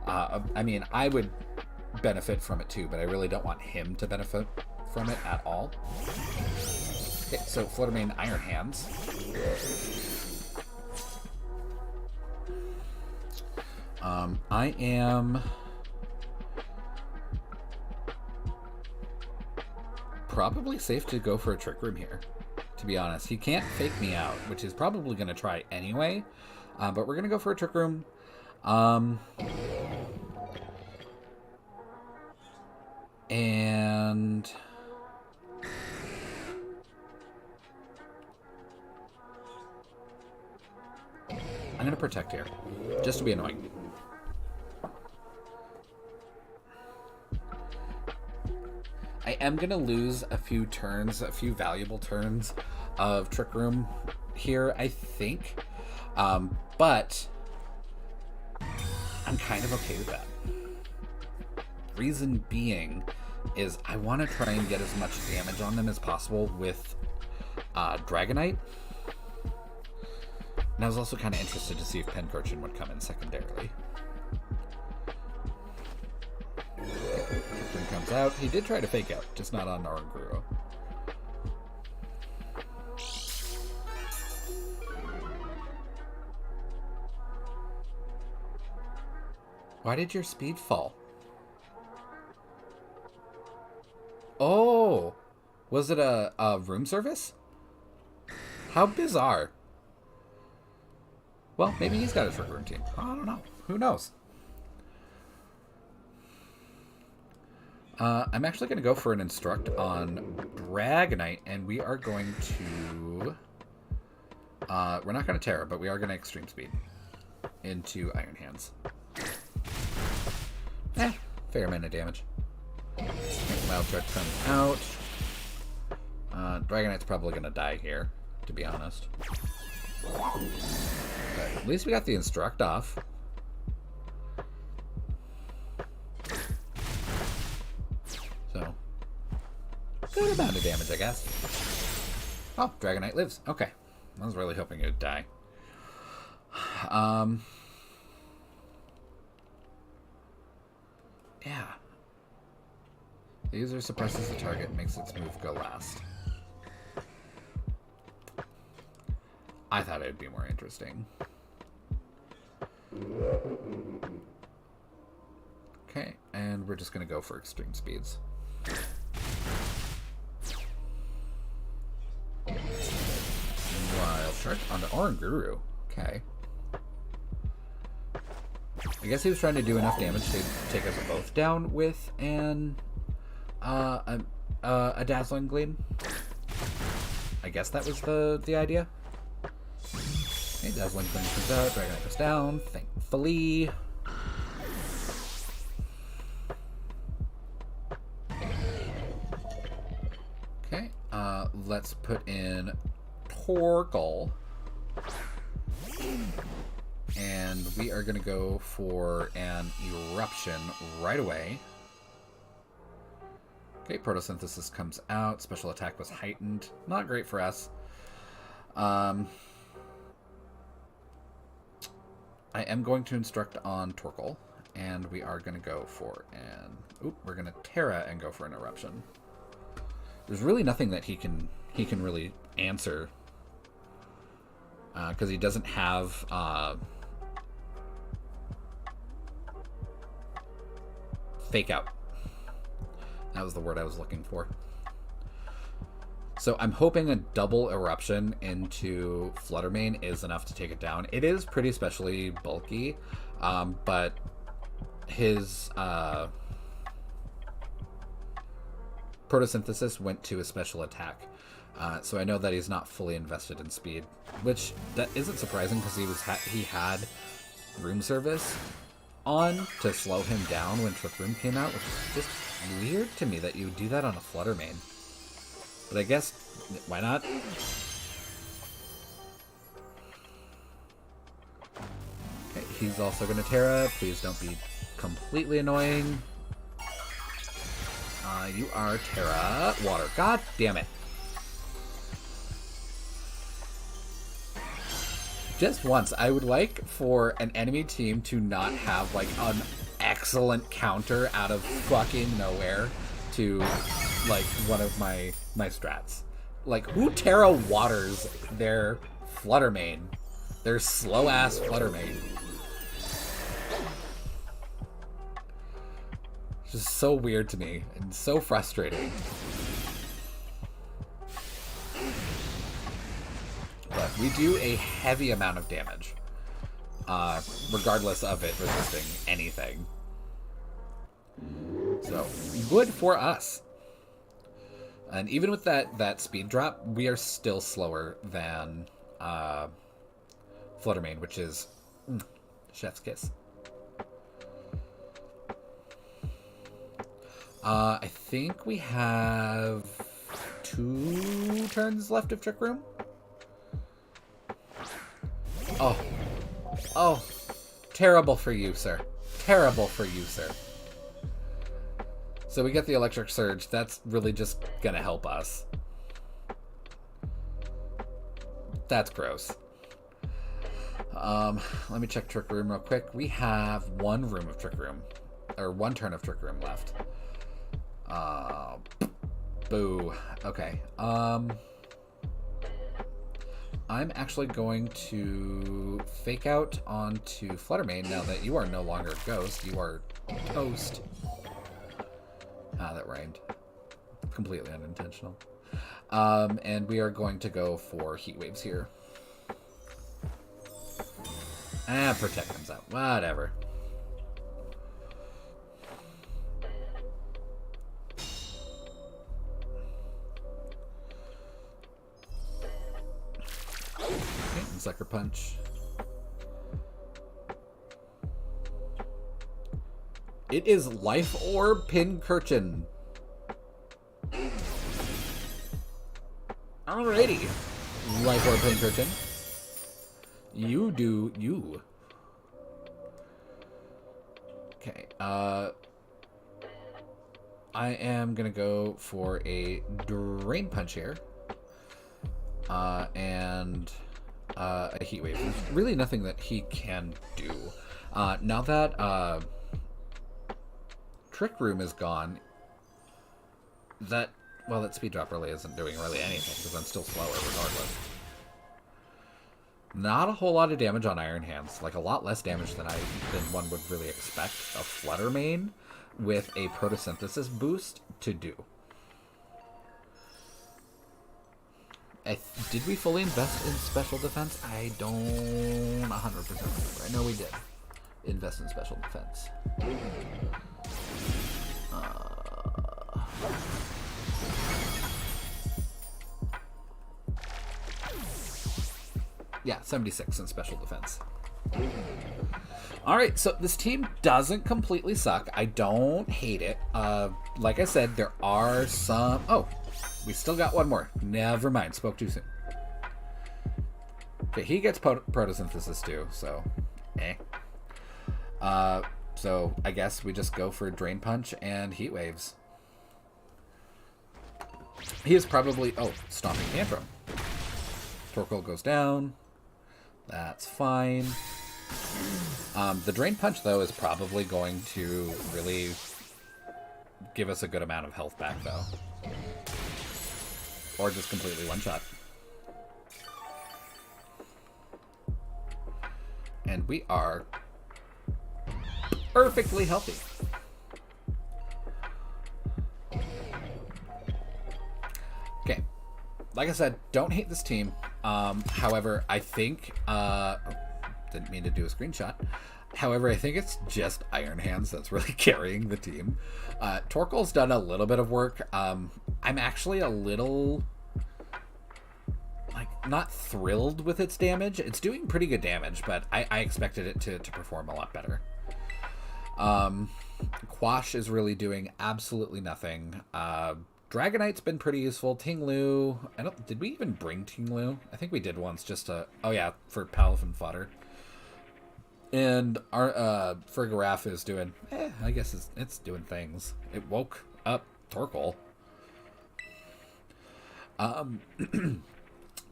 [SPEAKER 1] I mean, I would benefit from it too, but I really don't want him to benefit from it at all. Okay, so Fluttermane Iron Hands. I am probably safe to go for a Trick Room here, to be honest. He can't fake me out, which he's probably going to try anyway, but we're going to go for a Trick Room. And I'm going to Protect here, just to be annoying. I am going to lose a few turns, a few valuable turns of Trick Room here, I think. But I'm kind of okay with that. Reason being is I want to try and get as much damage on them as possible with Dragonite. And I was also kind of interested to see if Pincurchin would come in secondarily. Trick comes out. He did try to fake out, just not on Oranguru. Why did your speed fall? Oh! Was it a room service? How bizarre. Well, maybe he's got a Trick Room team. I don't know. Who knows? I'm actually going to go for an Instruct on Dragonite, and we are going to... we're not going to Terra, but we are going to Extreme Speed into Iron Hands. Fair amount of damage. Wild Charge comes out. Dragonite's probably going to die here, to be honest. But at least we got the Instruct off. So, good amount of damage, I guess. Oh, Dragonite lives. Okay. I was really hoping it would die. Yeah. The user suppresses the target and makes its move go last. I thought it would be more interesting. Okay, and we're just going to go for Extreme Speeds. Wild Shark onto Oranguru. Okay. I guess he was trying to do enough damage to take us both down with a Dazzling Gleam. I guess that was the idea. Okay, Dazzling Gleam comes out, Dragonite goes down, thankfully. Okay, let's put in Torkroom. And we are going to go for an Eruption right away. Okay, Photosynthesis comes out. Special attack was heightened. Not great for us. I am going to Instruct on Torkroom. And we are going to go for an... Oop, we're going to Terra and go for an Eruption. There's really nothing that he can really answer. Because he doesn't have... Fake Out. That was the word I was looking for. So I'm hoping a double Eruption into Fluttermane is enough to take it down. It is pretty specially bulky, but his Photosynthesis went to a special attack. So I know that he's not fully invested in speed, which that isn't surprising because he had Room Service on to slow him down when Torkroom came out, which is just weird to me that you would do that on a Fluttermane. But I guess, why not? Okay, he's also going to Terra. Please don't be completely annoying. You are Terra Water. God damn it. Just once, I would like for an enemy team to not have, like, an excellent counter out of fucking nowhere to, like, one of my strats. Like, who Terra Waters their Fluttermane? Their slow-ass Fluttermane. It's just so weird to me, and so frustrating. But we do a heavy amount of damage, regardless of it resisting anything. So, good for us. And even with that speed drop, we are still slower than Fluttermane, which is chef's kiss. I think we have 2 turns left of Trick Room. Oh. Oh. Terrible for you, sir. Terrible for you, sir. So we get the Electric Surge. That's really just gonna help us. That's gross. Let me check Trick Room real quick. We have 1 room of Trick Room. Or 1 turn of Trick Room left. Boo. Okay. I'm actually going to Fake Out onto Fluttermane now that you are no longer a ghost. You are toast. Ah, that rhymed. Completely unintentional. And we are going to go for Heat Waves here. Protect comes out. Whatever. Sucker Punch. It is Life Orb Pincurchin. Alrighty. Life Orb Pincurchin. You do you. Okay, I am gonna go for a Drain Punch here. And a Heat Wave. There's really nothing that he can do. Now that Trick Room is gone, that speed drop really isn't doing really anything because I'm still slower regardless. Not a whole lot of damage on Iron Hands, like a lot less damage than one would really expect a Fluttermane with a Photosynthesis boost to do. Did we fully invest in special defense? I don't 100% remember. I know we did invest in special defense. Yeah, 76 in special defense. Alright, so this team doesn't completely suck. I don't hate it. Like I said, there are some... Oh, we still got 1 more. Never mind, spoke too soon. Okay, he gets Photosynthesis too, so... So I guess we just go for Drain Punch and Heat Waves. He is probably... Oh, Stomping Tantrum. Torkoal goes down. That's fine. The Drain Punch, though, is probably going to really give us a good amount of health back, though. Or just completely one-shot. And we are perfectly healthy. Okay. Like I said, don't hate this team. However, I think... didn't mean to do a screenshot. However, I think it's just Iron Hands that's really carrying the team. Torkoal's done a little bit of work. I'm actually a little... not thrilled with its damage. It's doing pretty good damage, but I expected it to perform a lot better. Quash is really doing absolutely nothing. Dragonite's been pretty useful. Tinglu, did we even bring Tinglu? I think we did once, just to, oh yeah, for Palafin fodder. And our Farigiraf is doing, I guess it's doing things. It woke up Torkoal.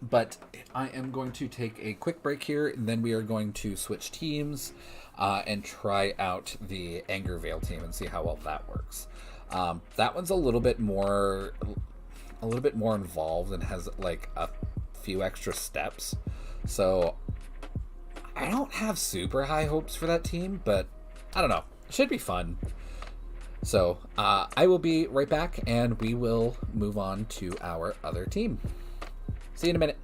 [SPEAKER 1] But I am going to take a quick break here, and then we are going to switch teams and try out the Angerveil team and see how well that works. That one's a little bit more involved and has like a few extra steps. So I don't have super high hopes for that team, but I don't know. It should be fun. So I will be right back, and we will move on to our other team. See you in a minute.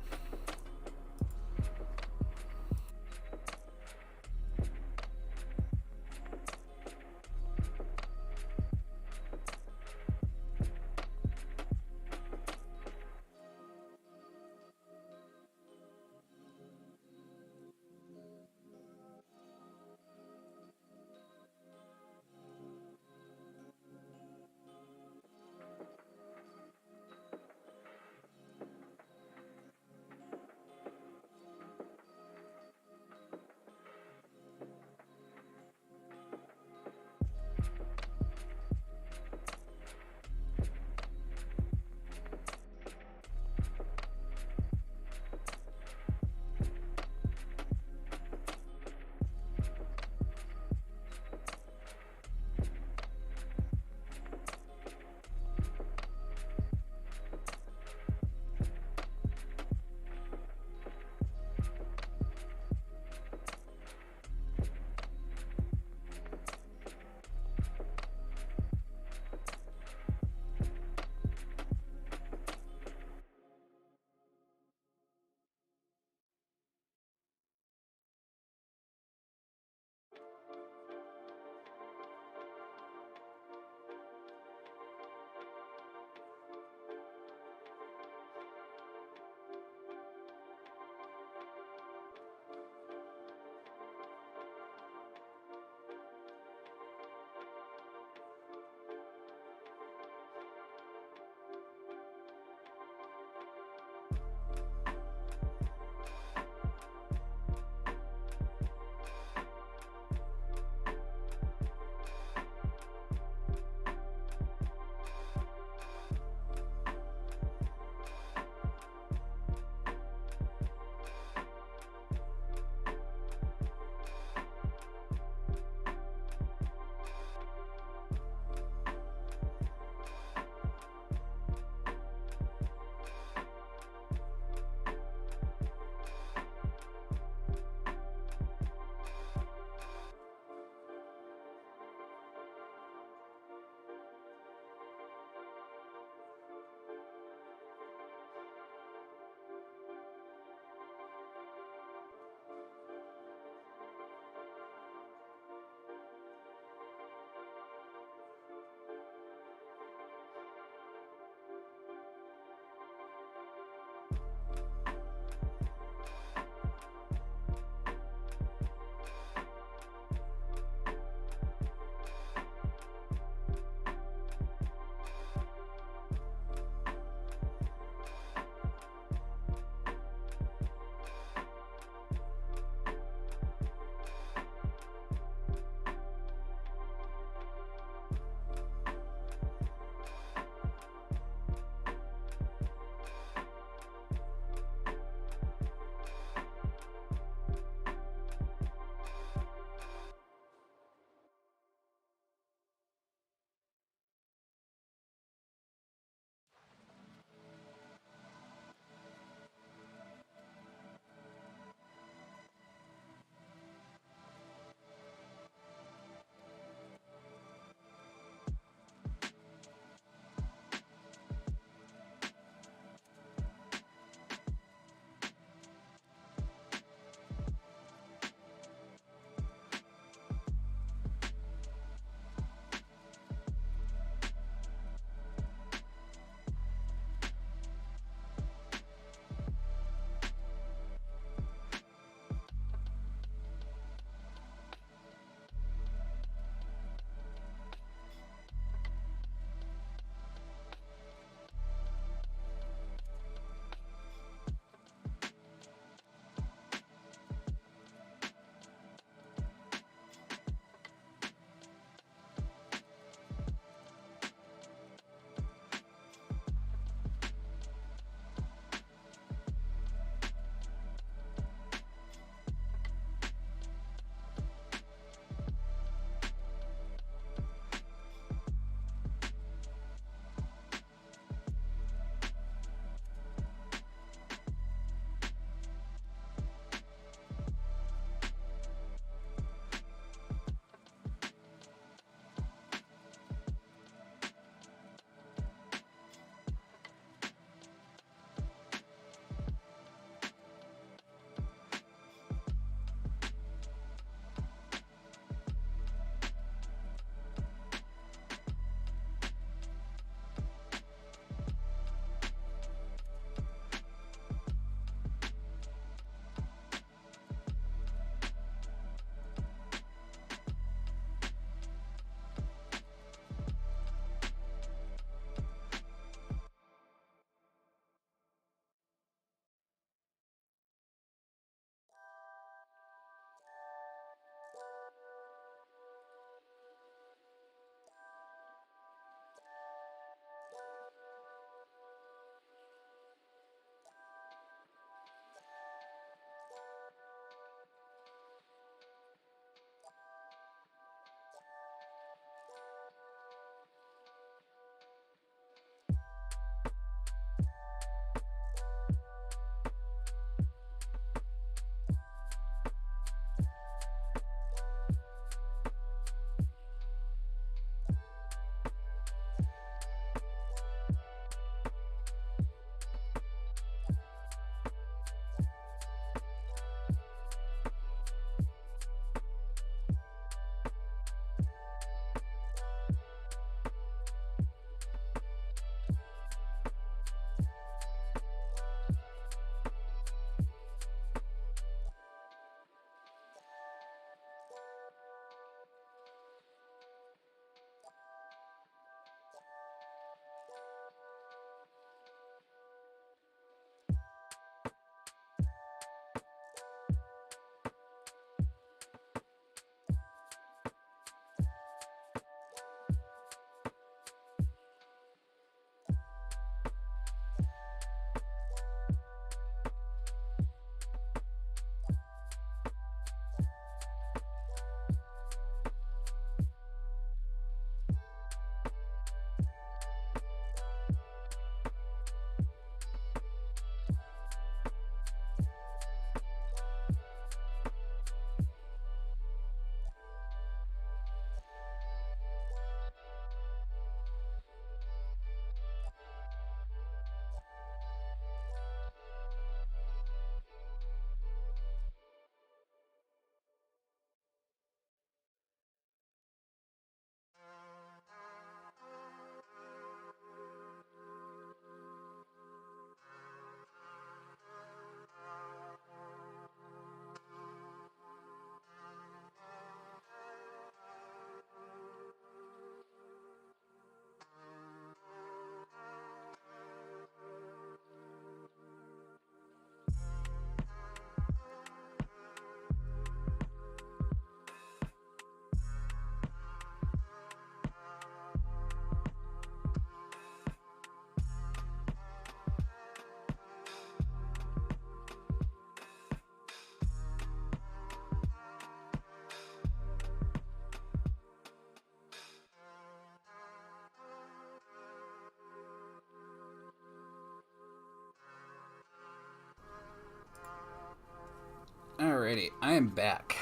[SPEAKER 1] Alrighty, I am back.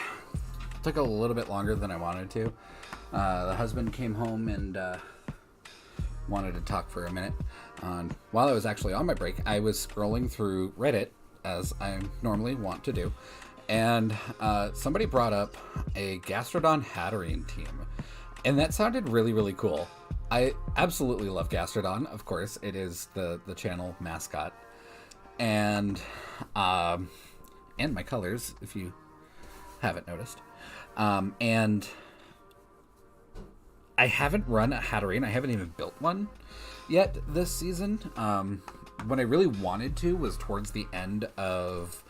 [SPEAKER 1] Took a little bit longer than I wanted to. The husband came home and wanted to talk for a minute. While I was actually on my break, I was scrolling through Reddit, as I normally want to do, and somebody brought up a Gastrodon Hatterene team, and that sounded really, really cool. I absolutely love Gastrodon. Of course, it is the channel mascot, and my colors, if you haven't noticed. And I haven't run a Hatterene. I haven't even built one yet this season. When I really wanted to was towards the end of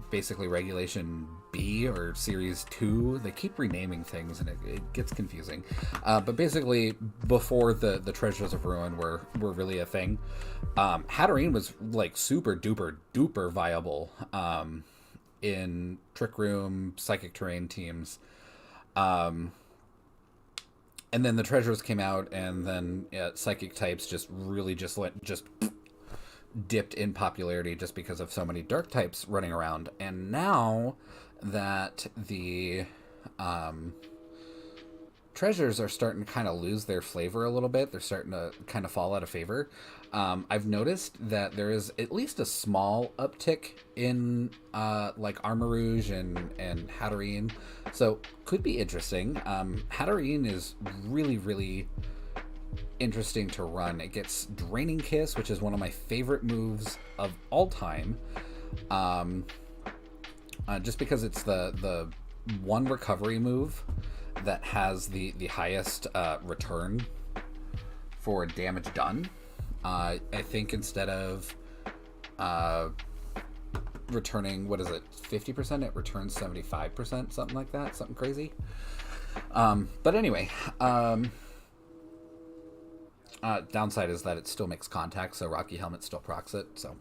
[SPEAKER 1] basically Regulation B or Series 2. They keep renaming things and it gets confusing. But basically, before the Treasures of Ruin were really a thing, Hatterene was like super duper duper viable in Trick Room, Psychic Terrain teams. And then the Treasures came out, and then Psychic types just really dipped in popularity just because of so many Dark types running around. And now that the Treasures are starting to kind of lose their flavor a little bit, they're starting to kind of fall out of favor. I've noticed that there is at least a small uptick in like Armarouge and Hatterene, so could be interesting. Hatterene is really, really interesting to run. It gets Draining Kiss, which is one of my favorite moves of all time, just because it's the one recovery move that has the highest return for damage done. I think instead of returning, what is it, 50%, it returns 75%, something like that, something crazy. But anyway, downside is that it still makes contact, so Rocky Helmet still procs it. So,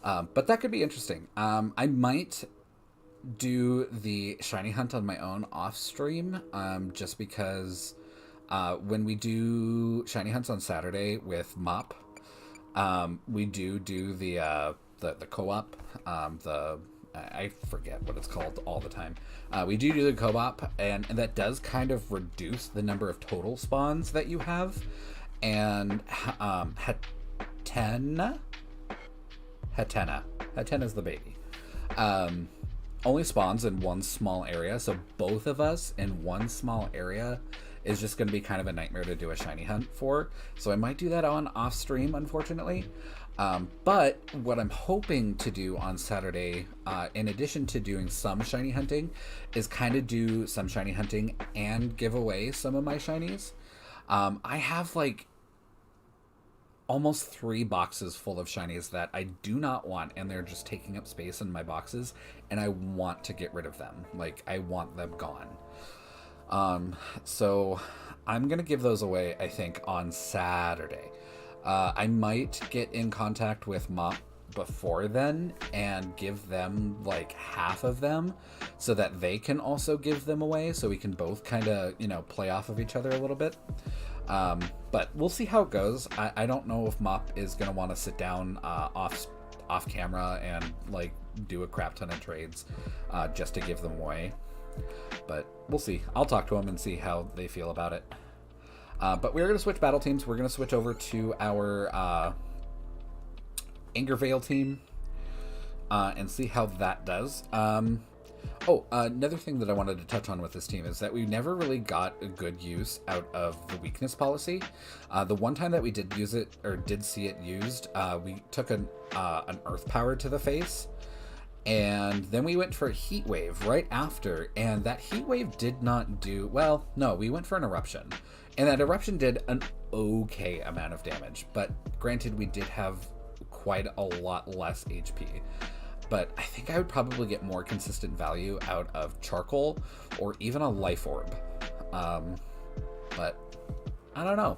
[SPEAKER 1] but that could be interesting. I might do the shiny hunt on my own off stream, just because when we do shiny hunts on Saturday with Mop, we do the co-op, I forget what it's called all the time. We do the co-op, and that does kind of reduce the number of total spawns that you have. And Hatena is the baby. Only spawns in one small area, so both of us in one small area is just going to be kind of a nightmare to do a shiny hunt for. So I might do that on off stream, unfortunately. But what I'm hoping to do on Saturday, in addition to doing some shiny hunting, is kind of do some shiny hunting and give away some of my shinies. I have like almost 3 boxes full of shinies that I do not want, and they're just taking up space in my boxes, and I want to get rid of them. Like, I want them gone. So I'm gonna give those away, I think, on Saturday. I might get in contact with Mop before then and give them like half of them so that they can also give them away, so we can both kind of, play off of each other a little bit. But we'll see how it goes. I don't know if Mop is going to want to sit down off camera and like do a crap ton of trades just to give them away. But we'll see. I'll talk to them and see how they feel about it. But we're going to switch battle teams. We're going to switch over to our Angerveil team and see how that does. Another thing that I wanted to touch on with this team is that we never really got a good use out of the weakness policy. The one time that we did use it, or did see it used, we took an earth power to the face, and then we went for a heat wave right after, and that heat wave did not do well. No, we went for an eruption, and that eruption did an okay amount of damage, but granted, we did have quite a lot less HP. But I think I would probably get more consistent value out of Charcoal or even a Life Orb. But I don't know.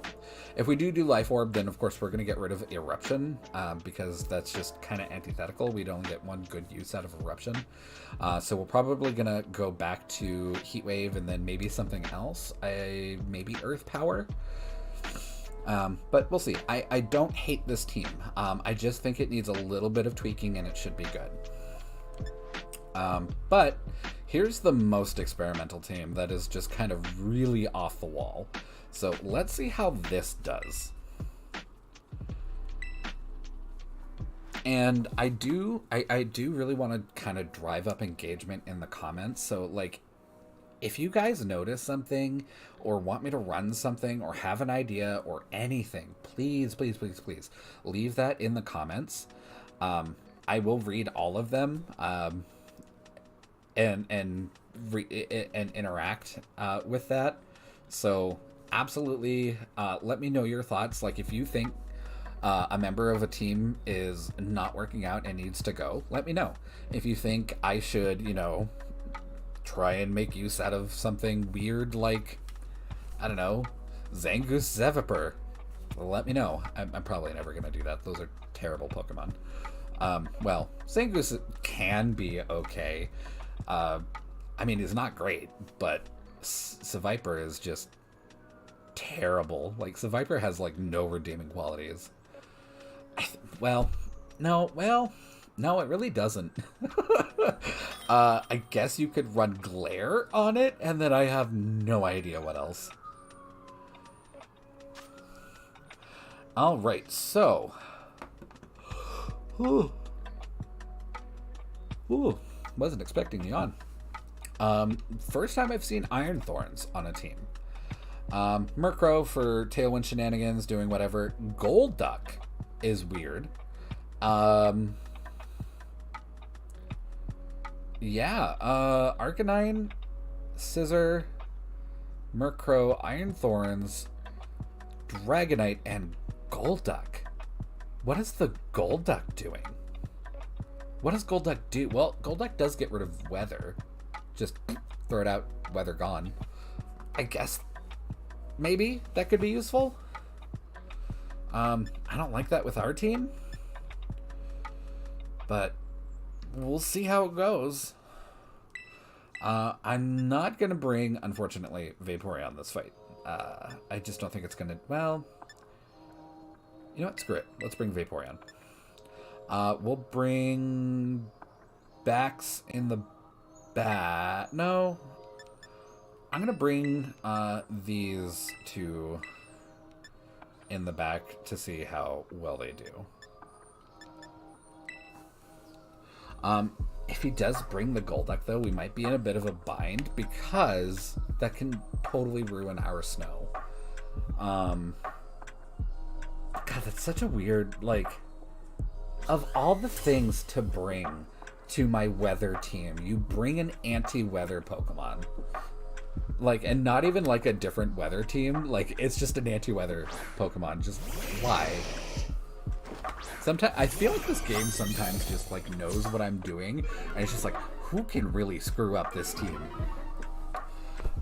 [SPEAKER 1] If we do Life Orb, then of course we're going to get rid of Eruption, because that's just kind of antithetical. We don't get one good use out of Eruption. So we're probably going to go back to Heat Wave and then maybe something else. Maybe Earth Power. But we'll see. I don't hate this team. I just think it needs a little bit of tweaking and it should be good. But here's the most experimental team that is just kind of really off the wall. So let's see how this does. And I do really want to kind of drive up engagement in the comments. So, like, if you guys notice something or want me to run something or have an idea or anything, please, please, please, please leave that in the comments. I will read all of them and interact with that. So absolutely, let me know your thoughts. Like, if you think a member of a team is not working out and needs to go, let me know. If you think I should, you know, try and make use out of something weird like, I don't know, Zangoose Zevapur, let me know. I'm probably never going to do that. Those are terrible Pokemon. Well, Zangoose can be okay. I mean, he's not great, but Seviper is just terrible. Like, Seviper has, like, no redeeming qualities. No, it really doesn't. I guess you could run Glare on it, and then I have no idea what else. Alright, so... Ooh, wasn't expecting you on. First time I've seen Iron Thorns on a team. Murkrow for Tailwind shenanigans, doing whatever. Golduck is weird. Yeah, Arcanine, Scizor, Murkrow, Iron Thorns, Dragonite, and Golduck. What is the Golduck doing? What does Golduck do? Well, Golduck does get rid of weather. Just throw it out, weather gone. I guess maybe that could be useful. I don't like that with our team, but we'll see how it goes. I'm not going to bring, unfortunately, Vaporeon this fight. I just don't think it's going to... Well, you know what? Screw it. Let's bring Vaporeon. We'll bring Bax in the back. No. I'm going to bring these two in the back to see how well they do. If he does bring the Golduck, though, we might be in a bit of a bind because that can totally ruin our snow. God, that's such a weird, like, of all the things to bring to my weather team, you bring an anti-weather Pokemon. Like, and not even like a different weather team. Like, it's just an anti-weather Pokemon. Just why? Sometimes I feel like this game sometimes just like knows what I'm doing, and it's just like, who can really screw up this team?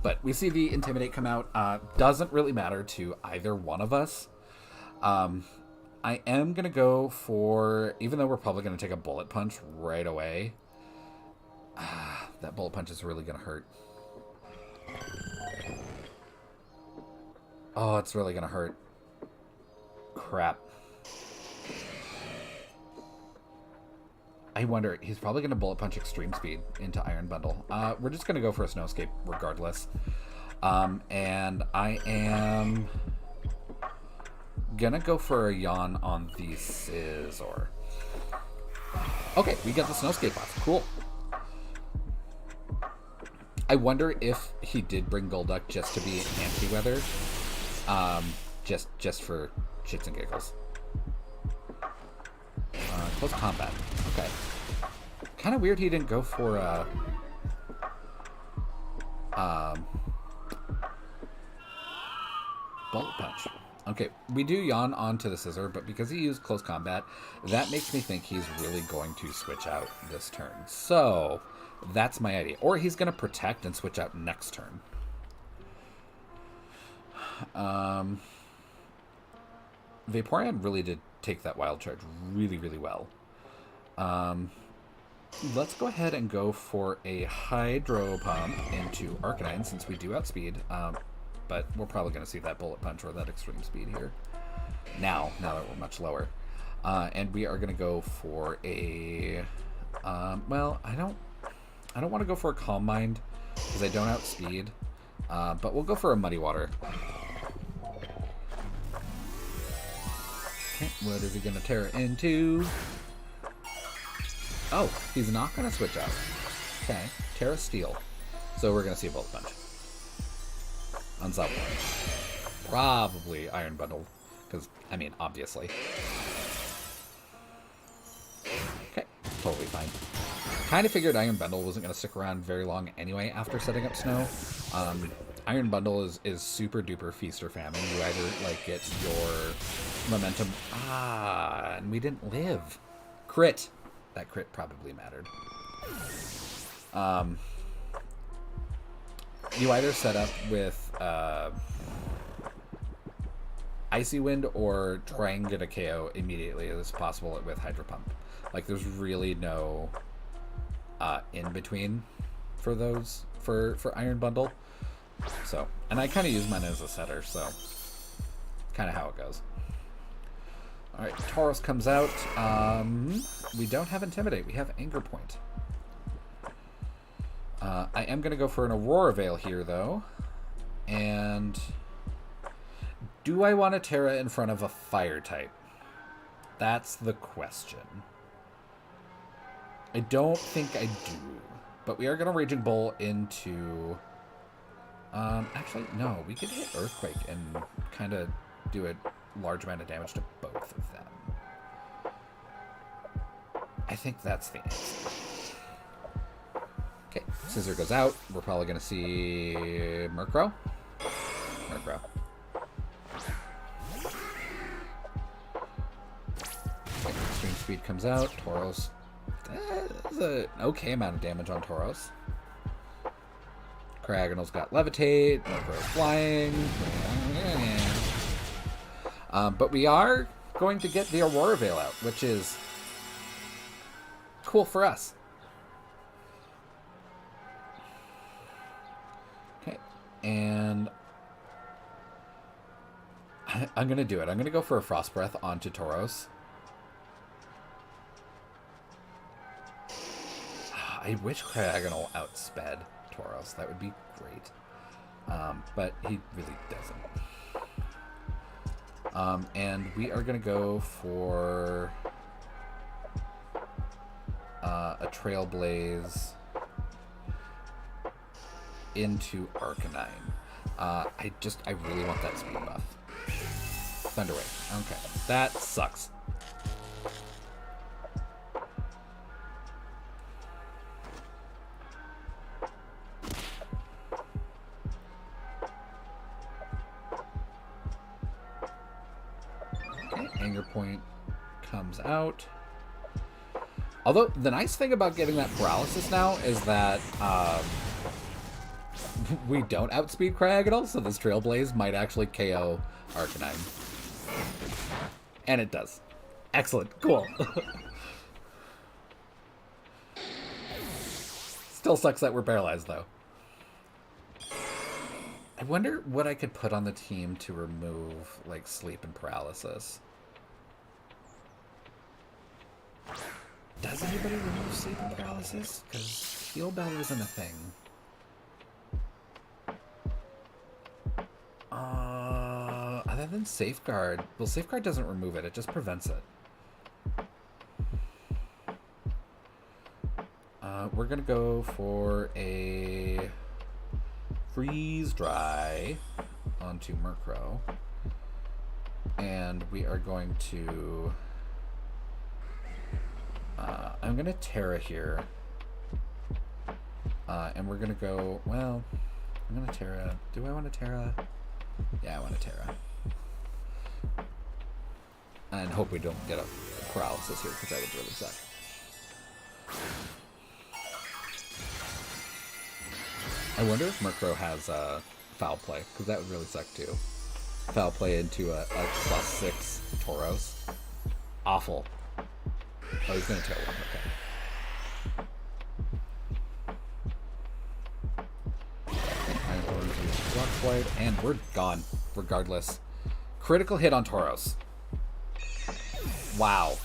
[SPEAKER 1] But we see the Intimidate come out. Doesn't really matter to either one of us. I am gonna go for, even though we're probably gonna take a Bullet Punch right away. That Bullet Punch is really gonna hurt. Oh, it's really gonna hurt. Crap. I wonder, he's probably going to Bullet Punch Extreme Speed into Iron Bundle. We're just going to go for a Snow Escape regardless. And I am going to go for a Yawn on the Scizor. Okay, we got the Snow Escape off. Cool. I wonder if he did bring Golduck just to be anti-weather. Just for shits and giggles. Close combat. Okay. Kind of weird he didn't go for Bullet Punch. Okay, we do Yawn onto the Scizor, but because he used close combat, that makes me think he's really going to switch out this turn. So, that's my idea. Or he's going to Protect and switch out next turn. Vaporeon really did take that Wild Charge really, really well. Let's go ahead and go for a Hydro Pump into Arcanine since we do outspeed. But we're probably going to see that Bullet Punch or that Extreme Speed here. Now that we're much lower. And we are going to go for a... well, I don't... I don't want to go for a Calm Mind because I don't outspeed. But we'll go for a Muddy Water. Okay, what is he going to tear it into? Oh, he's not going to switch out. Okay, Terra Steel. So we're going to see a Bullet Punch. Unstoppable. Probably Iron Bundle. Because, I mean, obviously. Okay, totally fine. Kind of figured Iron Bundle wasn't going to stick around very long anyway after setting up Snow. Iron Bundle is super duper feast or famine. You either like get your momentum. And we didn't live. Crit. That crit probably mattered. You either set up with Icy Wind or try and get a KO immediately as possible with Hydro Pump. Like, there's really no in between for those for Iron Bundle. So, and I kind of use mine as a setter, so kind of how it goes. All right, Tauros comes out. We don't have Intimidate. We have Anger Point. I am going to go for an Aurora Veil here, though. And do I want a Terra in front of a Fire type? That's the question. I don't think I do. But we are going to Raging Bull into... actually, no. We could hit Earthquake and kind of do a large amount of damage to both of them. I think that's the answer. Okay, Scissor goes out. We're probably going to see Murkrow. Murkrow. Okay, Extreme Speed comes out. Tauros. That's an okay amount of damage on Tauros. Cragganol's got Levitate. Murkrow's flying. But we are going to get the Aurora Veil out, which is cool for us. Okay, and I'm going to do it. I'm going to go for a Frost Breath onto Tauros. I wish Cragganol outsped Tauros. That would be great. But he really doesn't. And we are going to go for a Trailblaze into Arcanine. I really want that speed buff. Thunder Wave. Okay. That sucks. Okay, Anger Point comes out. Although, the nice thing about getting that Paralysis now is that we don't outspeed Cragganol, so this Trailblaze might actually KO Arcanine. And it does. Excellent. Cool. Still sucks that we're paralyzed, though. I wonder what I could put on the team to remove, like, sleep and paralysis. Does anybody remove sleep and paralysis? Because Heal Bell isn't a thing. Other than Safeguard. Well, Safeguard doesn't remove it. It just prevents it. We're going to go for a Freeze Dry onto Murkrow. And we are going to... I'm going to Terra here. And we're going to go... Well, I'm going to Terra. Do I want to Terra? Yeah, I want to Terra. And hope we don't get a paralysis here, because that would really suck. I wonder if Murkrow has Foul Play, because that would really suck too. Foul Play into a +6 Tauros. Awful. Oh, he's going to Tail Whip, okay. Rock Slide, and we're gone, regardless. Critical hit on Tauros. Wow.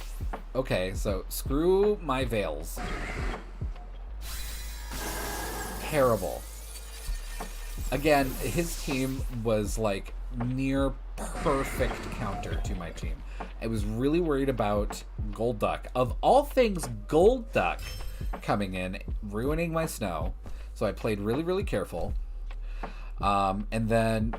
[SPEAKER 1] Okay, so screw my Veils. terrible. Again, his team was like near perfect counter to my team. I was really worried about Golduck. Of all things, Golduck coming in, ruining my snow. So I played really, really careful. And then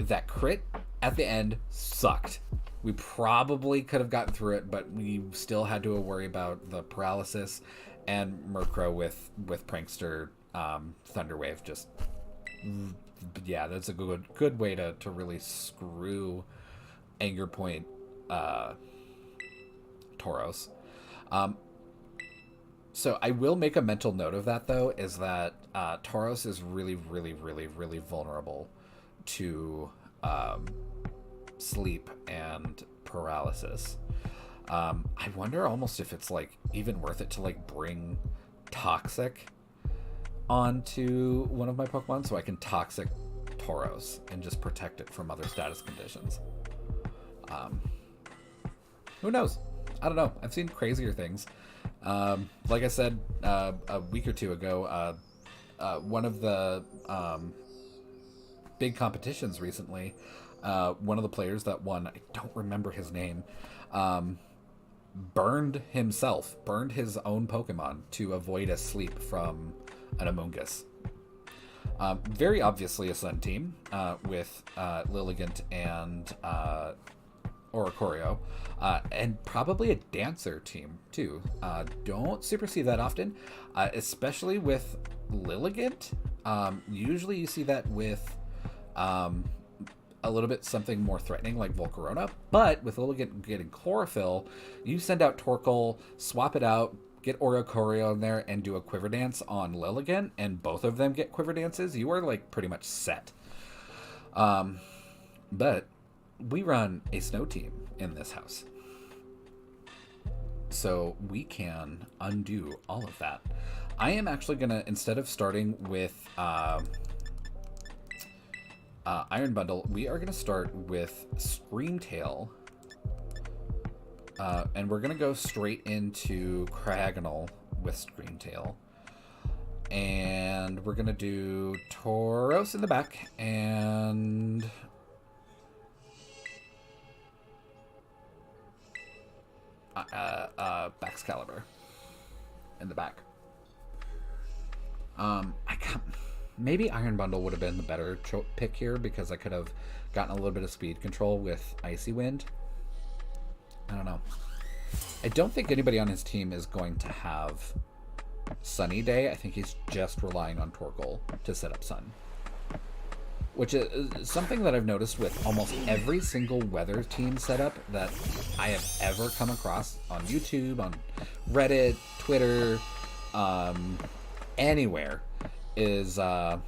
[SPEAKER 1] that crit at the end sucked. We probably could have gotten through it, but we still had to worry about the paralysis and Murkrow with Prankster Thunderwave. Just, yeah, that's a good way to really screw Anger Point Tauros. So I will make a mental note of that, though, is that Tauros is really, really, really, really vulnerable to sleep and paralysis. I wonder almost if it's like even worth it to like bring Toxic onto one of my Pokemon so I can Toxic Tauros and just protect it from other status conditions. Who knows? I don't know. I've seen crazier things. Like I said a week or two ago, one of the big competitions recently, one of the players that won, I don't remember his name, burned his own Pokemon to avoid a sleep from an Amoonguss. Very obviously a Sun team with Lilligant and Oricorio, and probably a Dancer team too. Don't super see that often, especially with Lilligant. Usually you see that with a little bit something more threatening like Volcarona, but with Lilligant getting Chlorophyll, you send out Torkoal, swap it out, get Oricorio in there, and do a Quiver Dance on Lilligant, and both of them get Quiver Dances. You are like pretty much set. But we run a snow team in this house, so we can undo all of that. I am actually gonna, instead of starting with Iron Bundle, we are gonna start with Screamtail, and we're gonna go straight into Cragonal with Screamtail, and we're gonna do Tauros in the back and Baxcalibur in the back. Maybe Iron Bundle would have been the better pick here because I could have gotten a little bit of speed control with Icy Wind. I don't know. I don't think anybody on his team is going to have Sunny Day. I think he's just relying on Torkoal to set up Sun, which is something that I've noticed with almost every single weather team setup that I have ever come across on YouTube, on Reddit, Twitter, anywhere, is that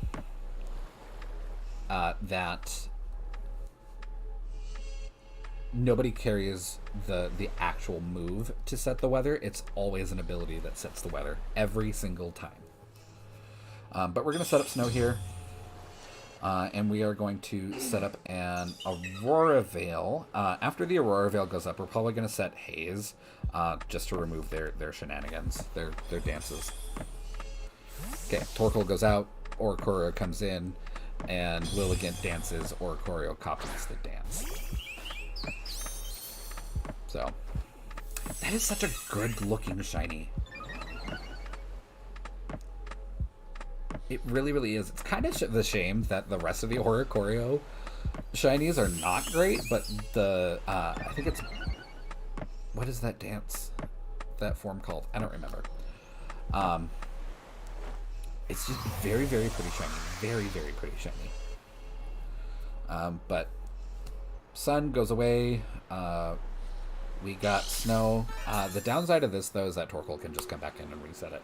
[SPEAKER 1] nobody carries the actual move to set the weather. It's always an ability that sets the weather every single time. But we're going to set up Snow here. And we are going to set up an Aurora Veil. After the Aurora Veil goes up, we're probably going to set Haze, just to remove their shenanigans, their dances. Okay, Torkoal goes out, Oricorio comes in, and Lilligant dances, Oricorio copies the dance. So, that is such a good-looking shiny. It really, really is. It's kind of the shame that the rest of the Oricorio shinies are not great, but the, I think it's, what is that dance, that form called? I don't remember. It's just very, very pretty shiny. Very, very pretty shiny. But Sun goes away. We got Snow. The downside of this, though, is that Torkoal can just come back in and reset it.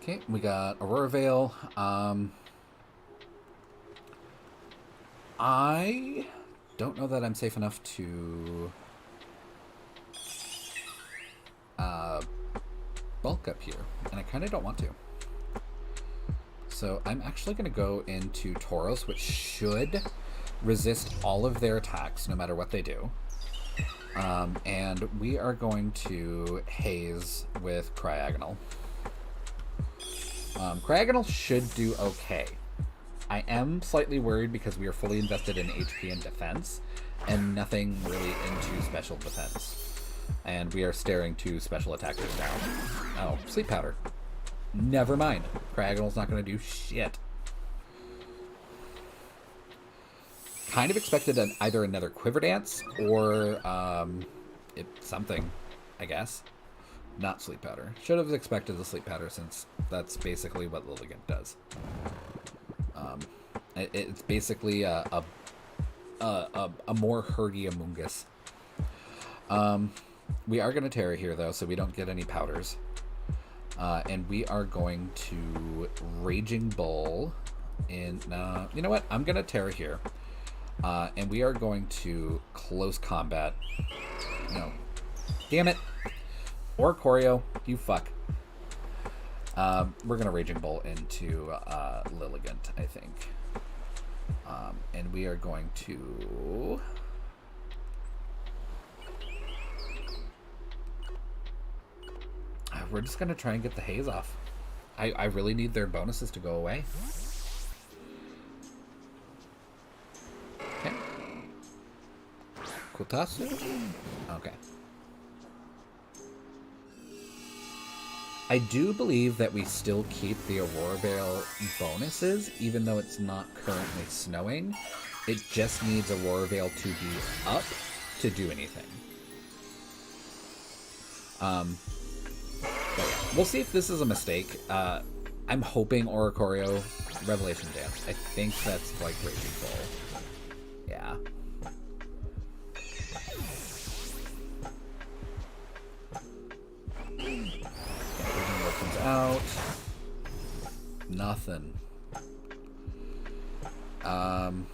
[SPEAKER 1] Okay, we got Aurora Veil. I don't know that I'm safe enough to bulk up here, and I kind of don't want to. So I'm actually going to go into Tauros, which should resist all of their attacks, no matter what they do. And we are going to haze with Cryogonal. Cryogonal should do okay. I am slightly worried because we are fully invested in HP and defense, and nothing really into special defense. And we are staring 2 special attackers down. Oh, Sleep Powder. Never mind. Cryogonal's not going to do shit. Kind of expected either another Quiver Dance or something, I guess. Not Sleep Powder. Should have expected the Sleep Powder since that's basically what Lilligant does. It's basically a more Hergy Amoongus. We are going to Terra here, though, so we don't get any powders. And we are going to Raging Bull in... you know what? I'm going to Terra here. And we are going to Close Combat. No. Damn it. Or Choreo. You fuck. We're going to Raging Bull into Lilligant, I think. And we are going to... We're just going to try and get the haze off. I really need their bonuses to go away. Okay. Kutasu? Okay. I do believe that we still keep the Angerveil bonuses, even though it's not currently snowing. It just needs Angerveil to be up to do anything. But yeah, we'll see if this is a mistake. I'm hoping Oricorio Revelation Dance. I think that's like Raging Bull. Yeah. Comes out. Nothing. I'm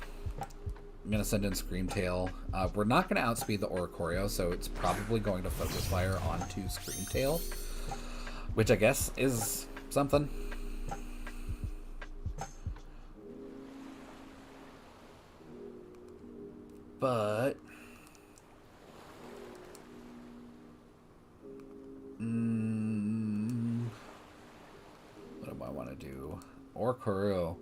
[SPEAKER 1] gonna send in Screamtail. We're not gonna outspeed the Oricorio, so it's probably going to Focus Fire onto Screamtail, which I guess is something. But what do I want to do? Oricorio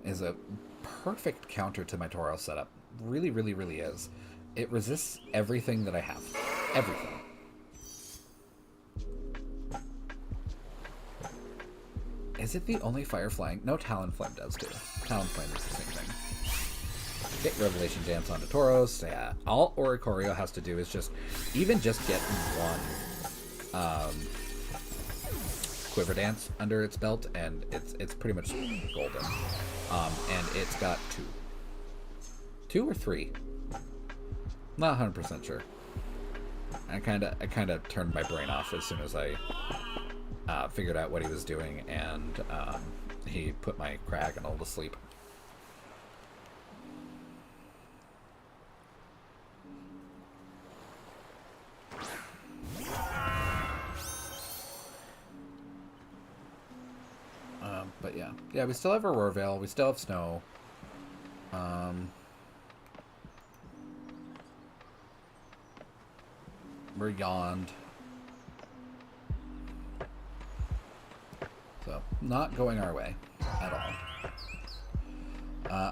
[SPEAKER 1] is a perfect counter to my Tauros setup. Really, really, really is. It resists everything that I have. Everything. Is it the only Fire Flying? No, Talonflame does too. Talonflame is the same thing. Get Revelation Dance onto Tauros. Yeah, all Oricorio has to do is just get one Quiver Dance under its belt, and it's pretty much golden. And it's got 2 or 3. Not 100% sure. I kind of turned my brain off as soon as I figured out what he was doing, and he put my Cryogonal to sleep. But yeah, we still have Angerveil, we still have snow. We're yawned. So, not going our way at all.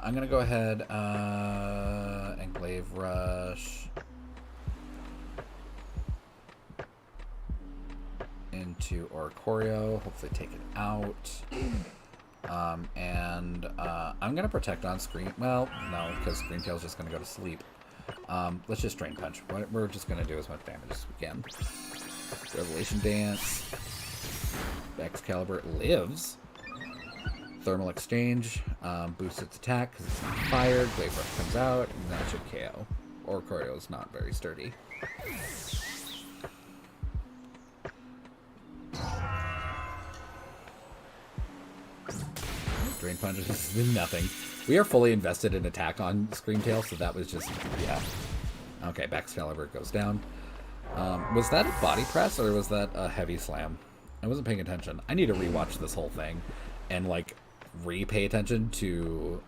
[SPEAKER 1] I'm going to go ahead and Glaive Rush into Oricorio, hopefully take it out. And I'm going to Protect on Scream. Well, no, because Screamtail's just going to go to sleep. Let's just Drain Punch. What we're just going to do as much damage as we can. Revelation Dance. Excalibur lives. Thermal Exchange. Boosts its attack because it's not fired. Glaive Rush comes out, and that should KO. Oricorio is not very sturdy. Drain Punch is nothing. We are fully invested in attack on Screamtail, so that was just, yeah. Okay, Excalibur goes down. Was that a body press, or was that a heavy slam? I wasn't paying attention. I need to rewatch this whole thing and, like, re-pay attention to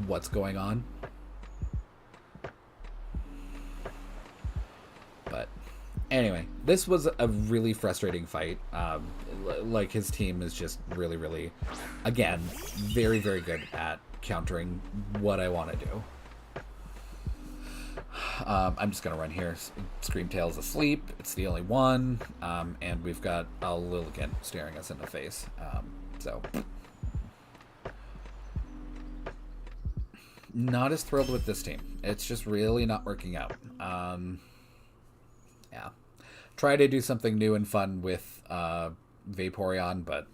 [SPEAKER 1] what's going on. But anyway, this was a really frustrating fight. Like, his team is just really, really, again, very, very good at countering what I want to do. I'm just going to run here. Screamtail's asleep. It's the only one. And we've got a Lilligant staring us in the face. So, not as thrilled with this team. It's just really not working out. Yeah. Try to do something new and fun with Vaporeon, but...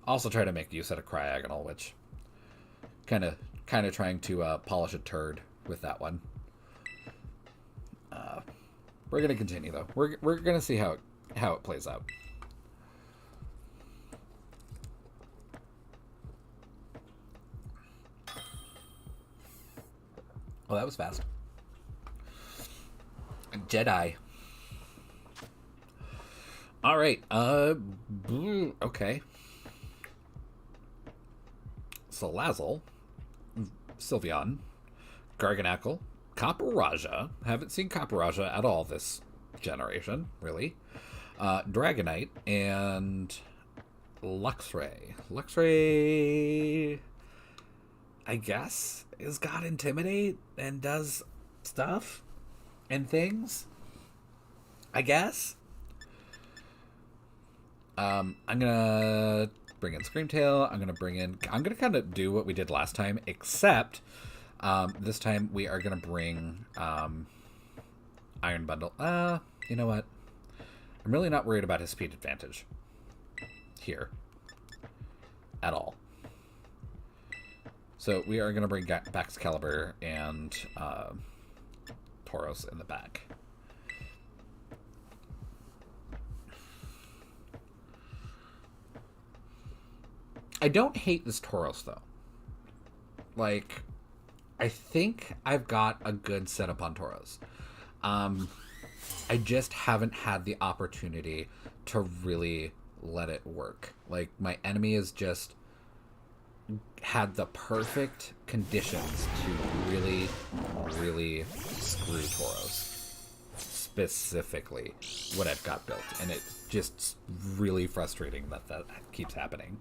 [SPEAKER 1] Also try to make use out of Cryogonal, which... Kind of trying to polish a turd with that one. We're going to continue, though. We're going to see how it plays out. Oh, that was fast. Jedi. All right. Okay. Salazzle, Sylveon, Garganacl, Copperajah. Haven't seen Copperajah at all this generation, really. Dragonite, and Luxray. Luxray, I guess, has got Intimidate and does stuff and things. I guess. I'm gonna bring in Screamtail. I'm gonna kind of do what we did last time, except this time we are gonna bring Iron Bundle. You know what? I'm really not worried about his speed advantage here at all. So we are gonna bring Baxcalibur and Tauros in the back. I don't hate this Tauros, though. Like, I think I've got a good setup on Tauros. I just haven't had the opportunity to really let it work. Like, my enemy has just had the perfect conditions to really, really screw Tauros. Specifically, what I've got built. And it's just really frustrating that keeps happening.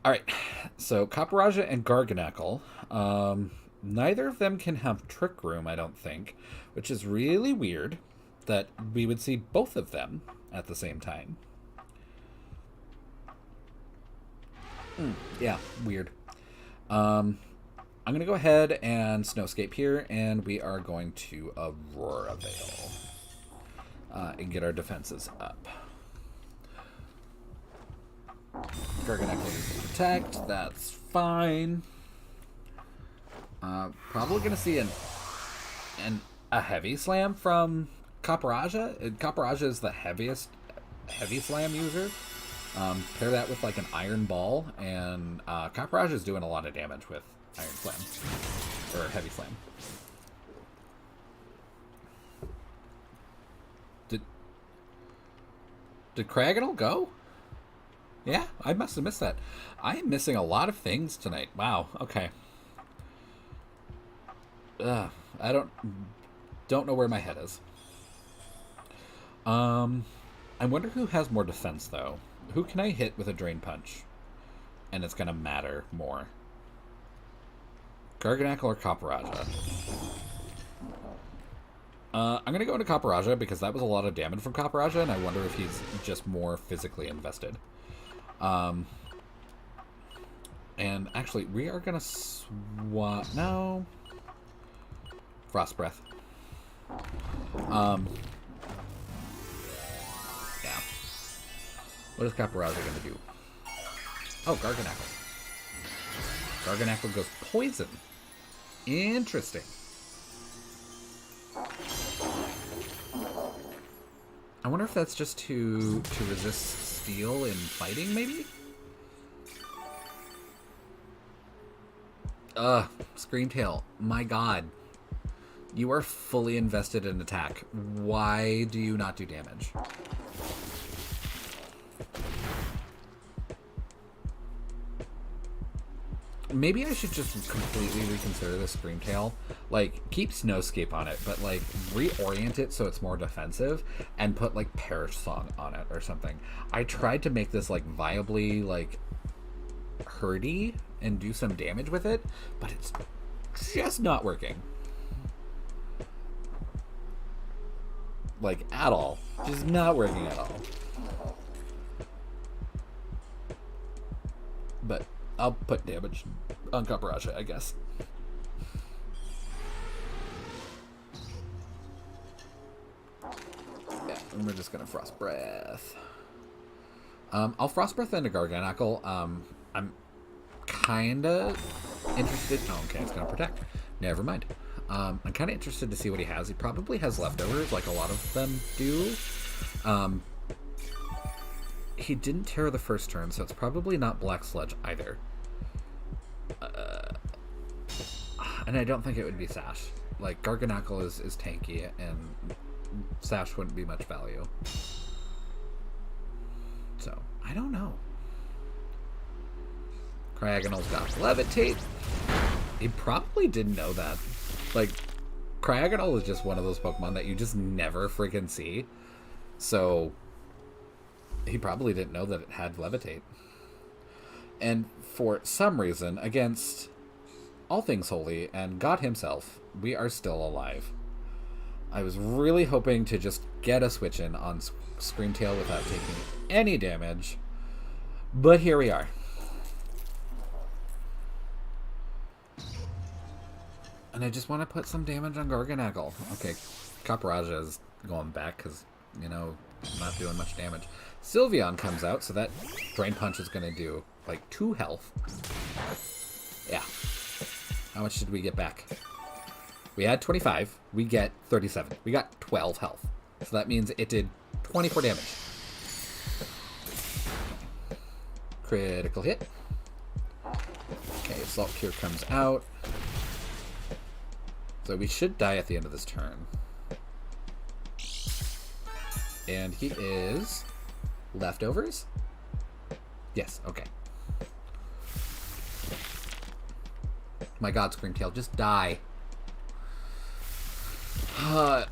[SPEAKER 1] Alright, so Copperajah and Garganacl. Neither of them can have Trick Room, I don't think, which is really weird that we would see both of them at the same time. Yeah, weird. I'm going to go ahead and Snowscape here, and we are going to Aurora Veil and get our defenses up. Garganacl needs to protect. That's fine. Probably going to see a heavy slam from Copperajah. Copperajah is the heaviest heavy slam user. Pair that with like an Iron Ball, and Copperajah is doing a lot of damage with Iron Slam or Heavy Slam. Did Cryogonal go? Yeah, I must have missed that. I am missing a lot of things tonight. Wow. Okay. I don't know where my head is. I wonder who has more defense though. Who can I hit with a Drain Punch? And it's gonna matter more. Garganacl or Copperajah? I'm gonna go into Copperajah because that was a lot of damage from Copperajah, and I wonder if he's just more physically invested. And actually, we are gonna swap. No. Frost Breath. Yeah. What is Copperajah gonna do? Oh, Garganacl. Garganacl goes poison. Interesting. I wonder if that's just to resist steel in fighting, maybe? Screamtail. My god. You are fully invested in attack. Why do you not do damage? maybe I should just completely reconsider the Screamtail. Like, keep Snowscape on it, but, like, reorient it so it's more defensive and put, like, Perish Song on it or something. I tried to make this, like, viably, like, hurdy and do some damage with it, but it's just not working. Like, at all. Just not working at all. But I'll put damage on Caparage, I guess. Yeah, and we're just gonna Frost Breath. I'll Frost Breath into Garganacl. I'm kinda interested. Oh, okay, it's gonna protect. Never mind. I'm kind of interested to see what he has. He probably has leftovers, like a lot of them do. He didn't tear the first turn, so it's probably not Black Sludge either. And I don't think it would be Sash. Like, Garganacl is tanky, and Sash wouldn't be much value. So, I don't know. Cryogonal's got Levitate. He probably didn't know that. Like, Cryogonal is just one of those Pokemon that you just never freaking see. So, he probably didn't know that it had Levitate. And for some reason, against all things holy and God himself, we are still alive. I was really hoping to just get a switch in on Screamtail without taking any damage. But here we are. And I just want to put some damage on Garganacl. Okay, Caparage is going back because, you know, not doing much damage. Sylveon comes out, so that Drain Punch is going to do, like, 2 health. Yeah. How much did we get back? We had 25. We get 37. We got 12 health. So that means it did 24 damage. Critical hit. Okay, Salt Cure comes out. So we should die at the end of this turn. And he is leftovers? Yes, okay. My God, Screamtail, just die. I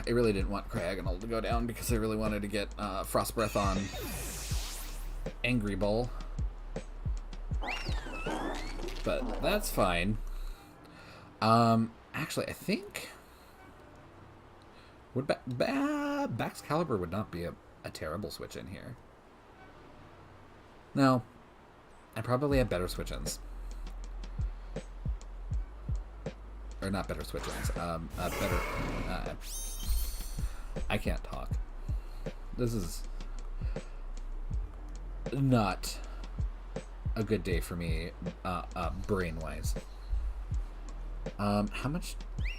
[SPEAKER 1] really didn't want Cryogonal to go down because I really wanted to get Frost Breath on Angerveil. But that's fine. Actually, I think would Baxcalibur would not be a terrible switch in here. No, I probably have better switch-ins. Or not better switch-ins. Better. I can't talk. This is not a good day for me, brain-wise. How much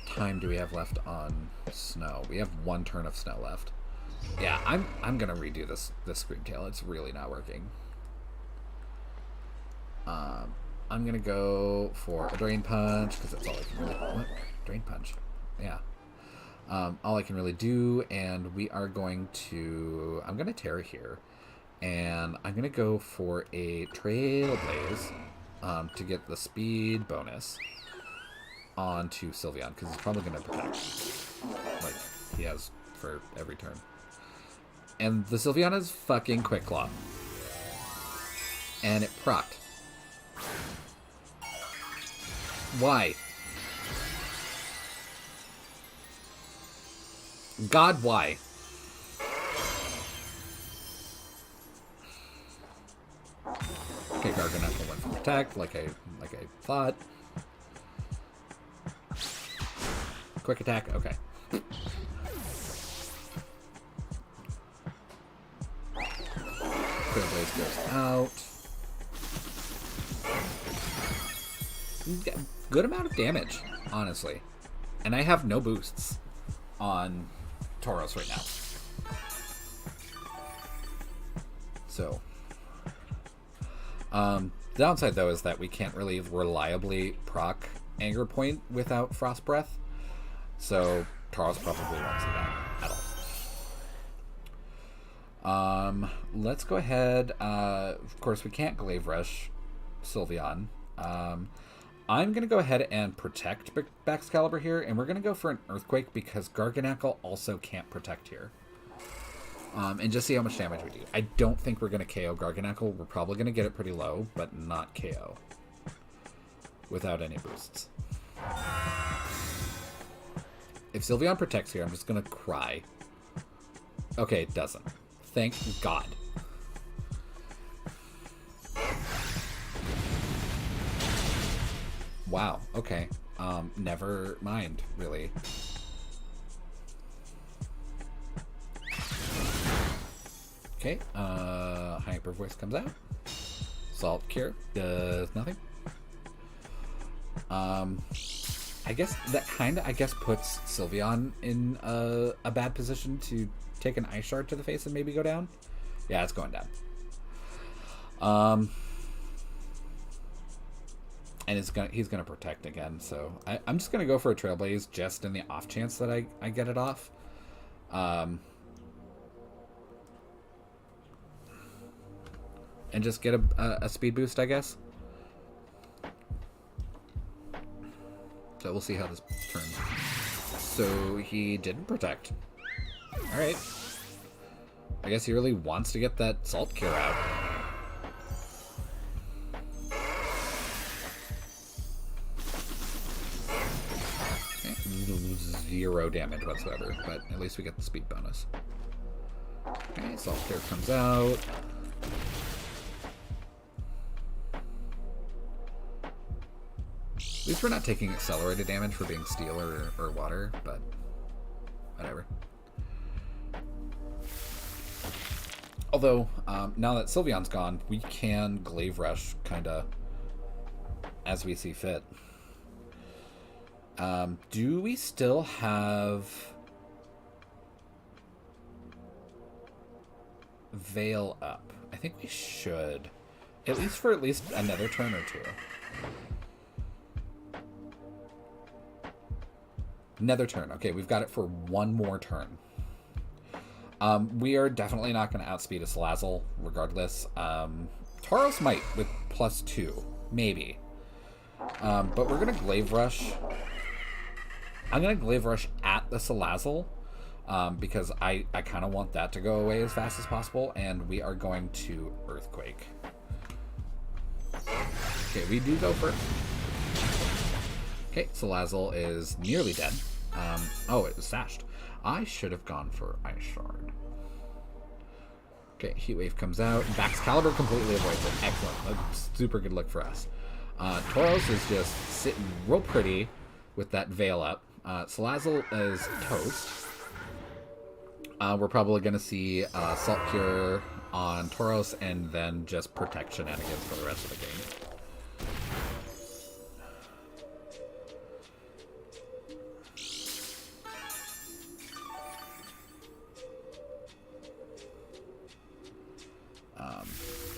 [SPEAKER 1] time do we have left on Snow? We have 1 turn of Snow left. Yeah, I'm gonna redo this Screamtail. It's really not working. I'm gonna go for a Drain Punch because that's all I can really. What? Drain Punch? Yeah. All I can really do, and we are going to. I'm gonna Terra here, and I'm gonna go for a Trailblaze to get the speed bonus onto Sylveon because he's probably gonna protect like he has for every turn. And the Sylveon is fucking Quick Claw, and it procced. Why? God, why? Okay, Garganacl went for protect, like I thought. Quick attack, okay. Trailblaze goes out. Good amount of damage, honestly. And I have no boosts on Tauros right now. So. The downside, though, is that we can't really reliably proc Anger Point without Frost Breath. So, Tauros probably won't see that at all. Let's go ahead. Of course, we can't Glaive Rush Sylveon I'm going to go ahead and protect Baxcalibur here, and we're going to go for an Earthquake because Garganacl also can't protect here. And just see how much damage we do. I don't think we're going to KO Garganacl. We're probably going to get it pretty low, but not KO. Without any boosts. If Sylveon protects here, I'm just going to cry. Okay, it doesn't. Thank God. Wow, okay. Never mind, really. Okay, Hyper Voice comes out. Salt Cure does nothing. I guess that kind of, puts Sylveon in a bad position to take an Ice Shard to the face and maybe go down. Yeah, it's going down. And he's gonna protect again, so I'm just gonna go for a Trailblaze just in the off chance that I get it off. And just get a speed boost, I guess. So we'll see how this turns. So he didn't protect. Alright. I guess he really wants to get that Salt Cure out. Okay, 0 damage whatsoever, but at least we get the speed bonus. Okay, Salt Cure comes out. At least we're not taking accelerated damage for being steel or water, but whatever. Although, now that Sylveon's gone, we can Glaive Rush kind of as we see fit. Do we still have Veil up? I think we should. At least for another turn or two. Another turn. Okay, we've got it for one more turn. We are definitely not going to outspeed a Salazzle, regardless. Tauros might with +2, maybe. But we're going to Glaive Rush. I'm going to Glaive Rush at the Salazzle, because I kind of want that to go away as fast as possible, and we are going to Earthquake. Okay, we do go first. Okay, Salazzle is nearly dead. Oh, it was sashed. I should have gone for Ice Shard. Okay, Heat Wave comes out. Baxcalibur completely avoids it. Excellent. That's super good look for us. Tauros is just sitting real pretty with that Veil up. Salazzle is toast. We're probably going to see Salt Cure on Tauros and then just Protect shenanigans for the rest of the game.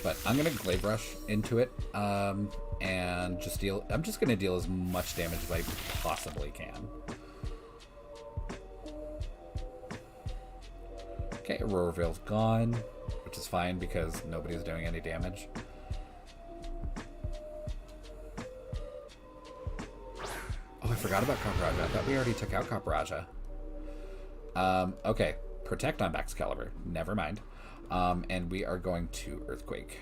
[SPEAKER 1] But I'm going to Glaive Rush into it, and just deal... I'm just going to deal as much damage as I possibly can. Okay, Aurora Veil's gone, which is fine because nobody's doing any damage. Oh, I forgot about Copperajah. I thought we already took out Copperajah. Okay, Protect on Baxcalibur. Never mind. And we are going to Earthquake.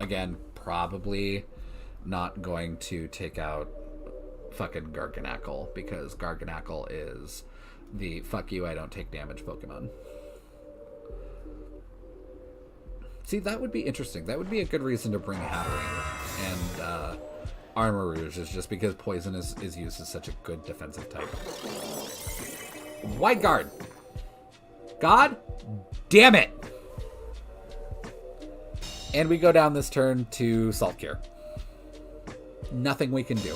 [SPEAKER 1] Again, probably not going to take out fucking Garganacl, because Garganacl is the fuck you, I don't take damage Pokemon. See, that would be interesting. That would be a good reason to bring Hatterene and Armor Rouge, is just because Poison is used as such a good defensive type. Wide Guard! God damn it! And we go down this turn to Salt Cure. Nothing we can do.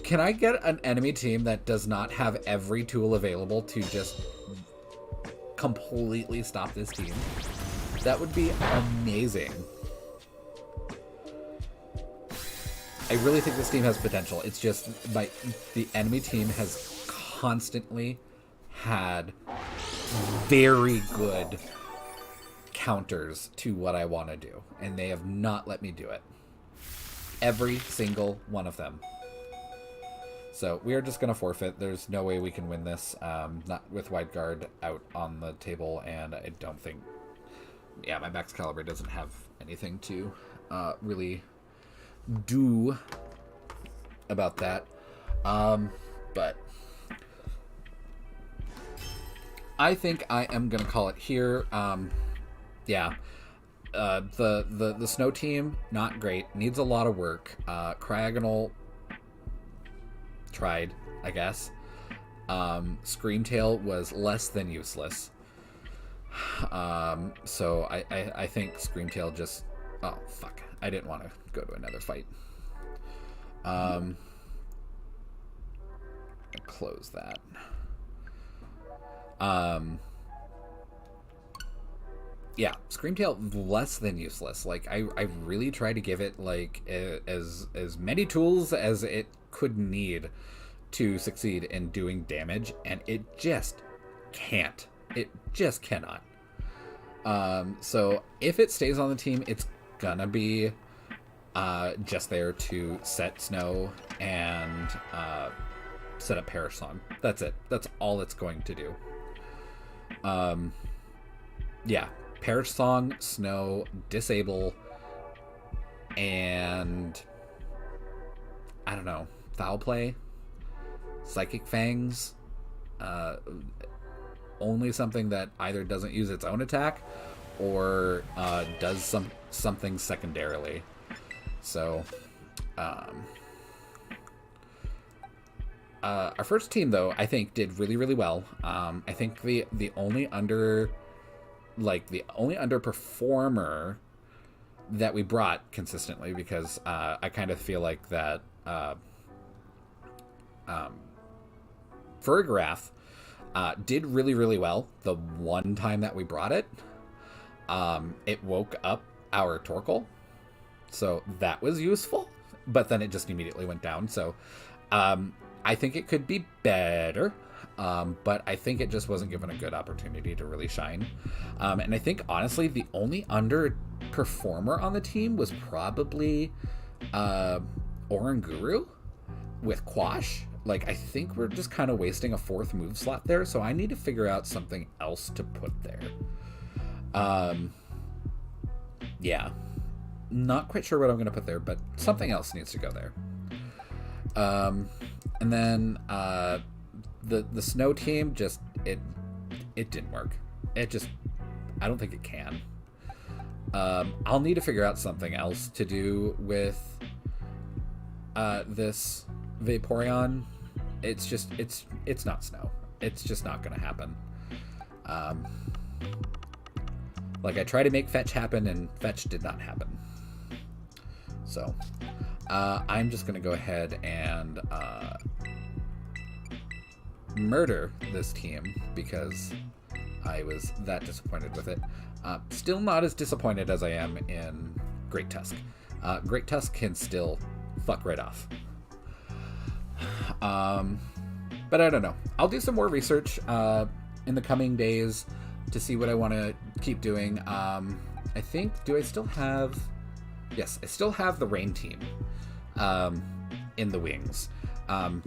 [SPEAKER 1] Can I get an enemy team that does not have every tool available to just completely stop this team? That would be amazing. I really think this team has potential. It's just the enemy team has constantly had very good counters to what I want to do, and they have not let me do it. Every single one of them. So we are just going to forfeit. There's no way we can win this, not with wide guard out on the table, and I don't think... Yeah, my Max Caliber doesn't have anything to really do about that. But I think I am going to call it here. Yeah. The snow team, not great. Needs a lot of work. Cryogonal tried, I guess. Screamtail was less than useless. So I think Screamtail just... Oh, fuck. I didn't want to go to another fight. Close that. Yeah, Screamtail less than useless. Like, I really tried to give it, like, as many tools as it could need to succeed in doing damage, and it just can't. It just cannot. So if it stays on the team, it's gonna be just there to set snow and set up Perish Song. That's it. That's all it's going to do. Yeah, Perish Song, snow, disable, and I don't know, Foul Play, Psychic Fangs, only something that either doesn't use its own attack or does something secondarily. So our first team, though, I think did really, really well. I think the only underperformer that we brought consistently, because I kind of feel like that Fergrath did really, really well the one time that we brought it. It woke up our Torkoal, so that was useful, but then it just immediately went down. So I think it could be better, but I think it just wasn't given a good opportunity to really shine. And I think, honestly, the only underperformer on the team was probably Oranguru with Quash. Like, I think we're just kind of wasting a fourth move slot there, so I need to figure out something else to put there. Yeah. Not quite sure what I'm going to put there, but something else needs to go there. And then the snow team, just it didn't work. I don't think it can. I'll need to figure out something else to do with this Vaporeon. It's not snow. It's just not gonna happen. Like, I tried to make fetch happen, and fetch did not happen. So I'm just gonna go ahead and murder this team because I was that disappointed with it. Still not as disappointed as I am in Great Tusk. Great Tusk can still fuck right off. But I don't know. I'll do some more research in the coming days to see what I want to keep doing. I think, do I still have... Yes, I still have the Rain team in the wings. And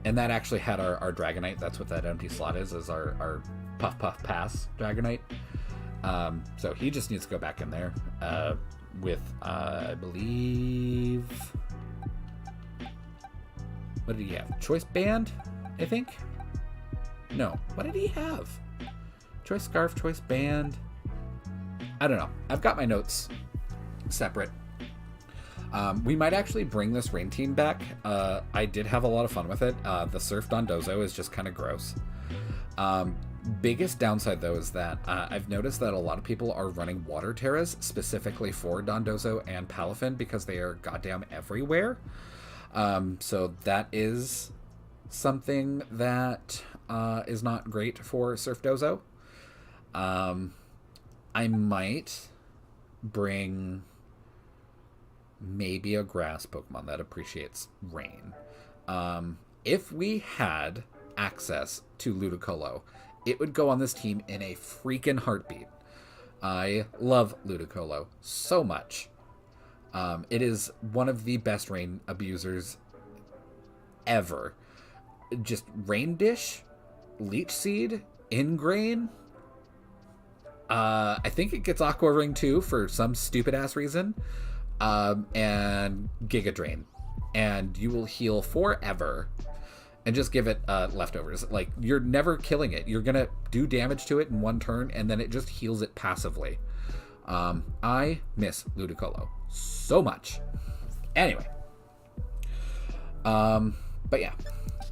[SPEAKER 1] that actually had our Dragonite. That's what that empty slot is our Puff Puff Pass Dragonite. So he just needs to go back in there with, I believe... What did he have? Choice Band, I think? No. What did he have? Choice Scarf, Choice Band. I don't know. I've got my notes separate. We might actually bring this Rain team back. I did have a lot of fun with it. The Surf Dondozo is just kind of gross. Biggest downside, though, is that I've noticed that a lot of people are running Water Terras specifically for Dondozo and Palafin because they are goddamn everywhere. So that is something that is not great for Surf Dozo. I might bring maybe a grass Pokemon that appreciates rain. If we had access to Ludicolo, it would go on this team in a freaking heartbeat. I love Ludicolo so much. It is one of the best rain abusers ever. Just Rain Dish, Leech Seed, Ingrain. I think it gets Aqua Ring too for some stupid ass reason. And Giga Drain. And you will heal forever. And just give it leftovers. Like, you're never killing it. You're gonna do damage to it in one turn, and then it just heals it passively. I miss Ludicolo so much. Anyway. But yeah.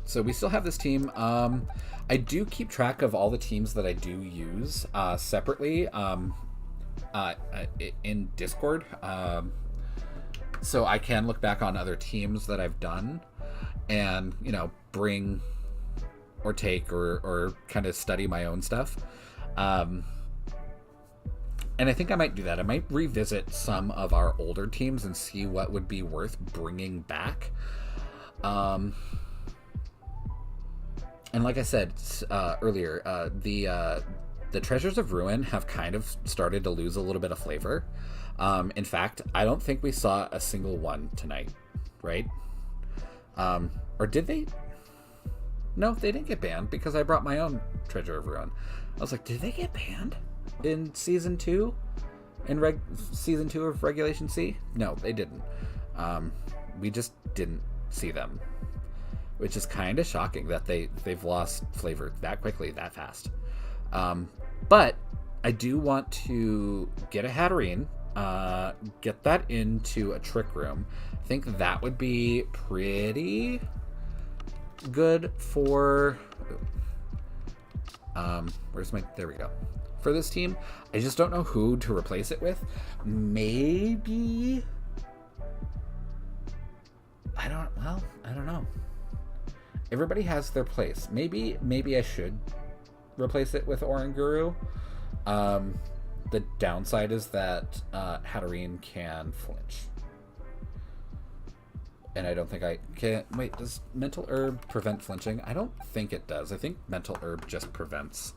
[SPEAKER 1] So we still have this team. I do keep track of all the teams that I do use separately in Discord. So I can look back on other teams that I've done and, you know, bring or take or kind of study my own stuff. And I think I might do that. I might revisit some of our older teams and see what would be worth bringing back. And like I said earlier, the Treasures of Ruin have kind of started to lose a little bit of flavor. In fact, I don't think we saw a single one tonight, right? Or did they? No, they didn't get banned because I brought my own Treasure of Ruin. I was like, did they get banned in Season 2? In Season 2 of Regulation C? No, they didn't. We just didn't see them. Which is kind of shocking that they've lost flavor that quickly, that fast. But I do want to get a Hatterene, get that into a Trick Room. I think that would be pretty good for... there we go. For this team, I just don't know who to replace it with. Maybe... I don't know. Everybody has their place. Maybe I should replace it with Oranguru. The downside is that Hatterene can flinch. And I don't think I can... Wait, does Mental Herb prevent flinching? I don't think it does. I think Mental Herb just prevents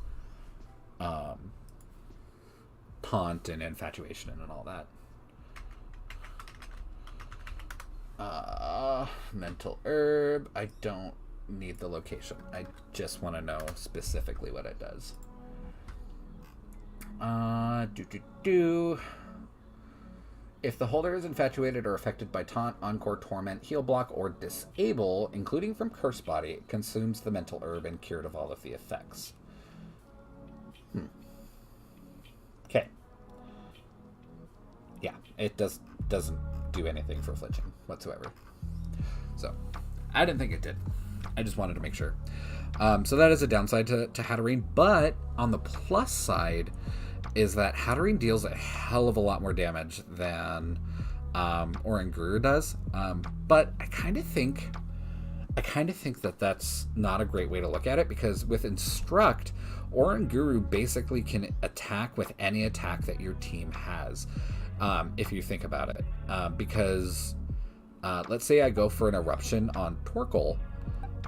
[SPEAKER 1] Taunt and Infatuation and all that. Mental Herb. I don't need the location. I just want to know specifically what it does. If the holder is infatuated or affected by Taunt, Encore, Torment, Heal Block, or Disable, including from Curse Body, it consumes the Mental Herb and cured of all of the effects. Okay. Yeah, it doesn't do anything for flinching whatsoever. So, I didn't think it did. I just wanted to make sure. So that is a downside to Hatterene, but on the plus side is that Hatterene deals a hell of a lot more damage than Oranguru does. But I kind of think that that's not a great way to look at it, because with Instruct, Oranguru basically can attack with any attack that your team has, if you think about it. Because let's say I go for an Eruption on Torkoal,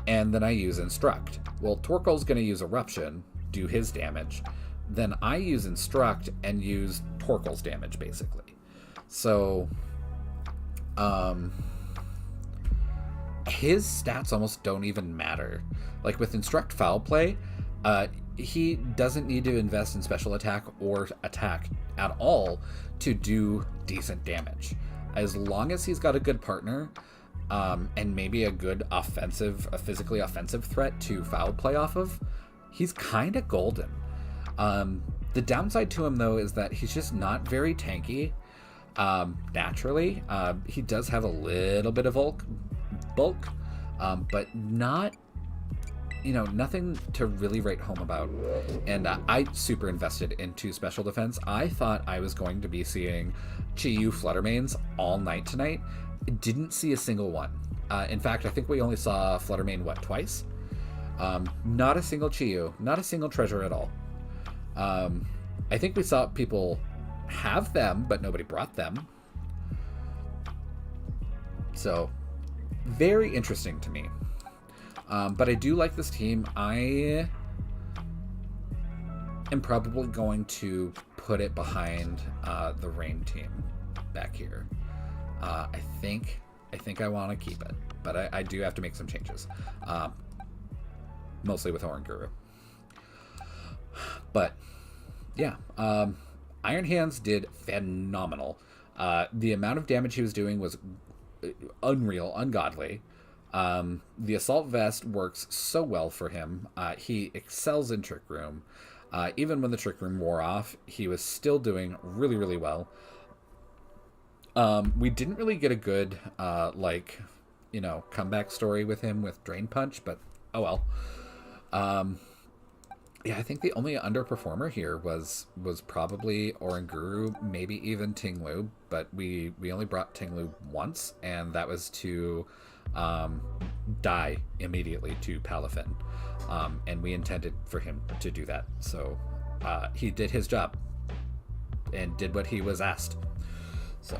[SPEAKER 1] and then I use Instruct. Well, Torkoal's going to use Eruption, do his damage. Then I use Instruct and use Torkoal's damage, basically. So, his stats almost don't even matter. Like with Instruct Foul Play, he doesn't need to invest in special attack or attack at all to do decent damage. As long as he's got a good partner, and maybe a good physically offensive threat to Foul Play off of, he's kind of golden. The downside to him, though, is that he's just not very tanky naturally. He does have a little bit of bulk, but not, nothing to really write home about. And I super invested into special defense. I thought I was going to be seeing Chi-Yu Fluttermanes all night tonight. Didn't see a single one. In fact, I think we only saw Fluttermane, twice? Not a single Chi-Yu, not a single treasure at all. I think we saw people have them, but nobody brought them. So, very interesting to me. But I do like this team. I am probably going to put it behind the Rain team back here. I think I want to keep it, but I do have to make some changes. Mostly with Oranguru. But yeah, Iron Hands did phenomenal. The amount of damage he was doing was unreal, ungodly. The Assault Vest works so well for him. He excels in Trick Room. Even when the Trick Room wore off, he was still doing really, really well. We didn't really get a good, comeback story with him with Drain Punch, but oh well. Yeah, I think the only underperformer here was probably Oranguru, maybe even Tinglu, but we only brought Tinglu once, and that was to die immediately to Palafin. And we intended for him to do that. So he did his job and did what he was asked. So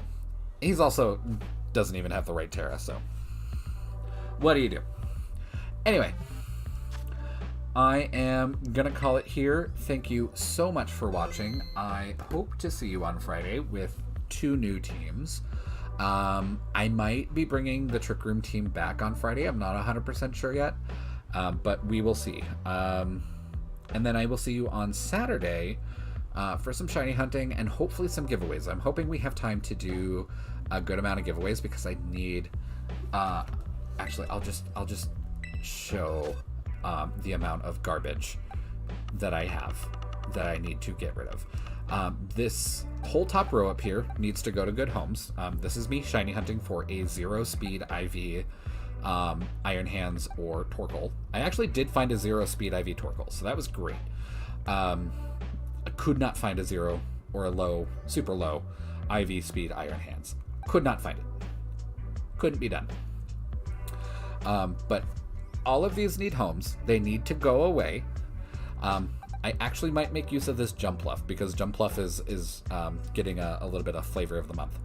[SPEAKER 1] he's also doesn't even have the right Terra, so what do you do? Anyway, I am going to call it here. Thank you so much for watching. I hope to see you on Friday with 2 new teams. I might be bringing the Trick Room team back on Friday. I'm not 100% sure yet, but we will see. And then I will see you on Saturday for some shiny hunting and hopefully some giveaways. I'm hoping we have time to do a good amount of giveaways because I need... actually, I'll just show... the amount of garbage that I have that I need to get rid of. This whole top row up here needs to go to good homes. This is me shiny hunting for a 0-speed IV Iron Hands or Torkoal. I actually did find a 0-speed IV Torkoal, so that was great. I could not find a 0 or a super low IV speed Iron Hands. Could not find it. Couldn't be done. But all of these need homes. They need to go away. I actually might make use of this Jumpluff because Jumpluff is getting a little bit of flavor of the month.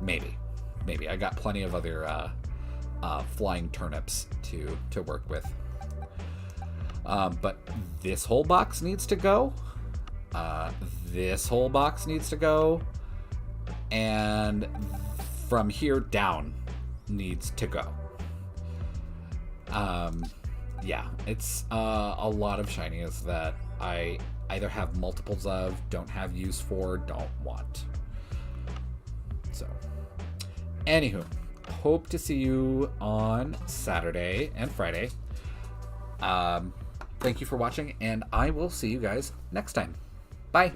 [SPEAKER 1] Maybe. I got plenty of other flying turnips to work with. But this whole box needs to go. This whole box needs to go. And from here down needs to go. Yeah, it's a lot of shinies that I either have multiples of, don't have use for, don't want. So, anywho, hope to see you on Saturday and Friday. Thank you for watching, and I will see you guys next time. Bye!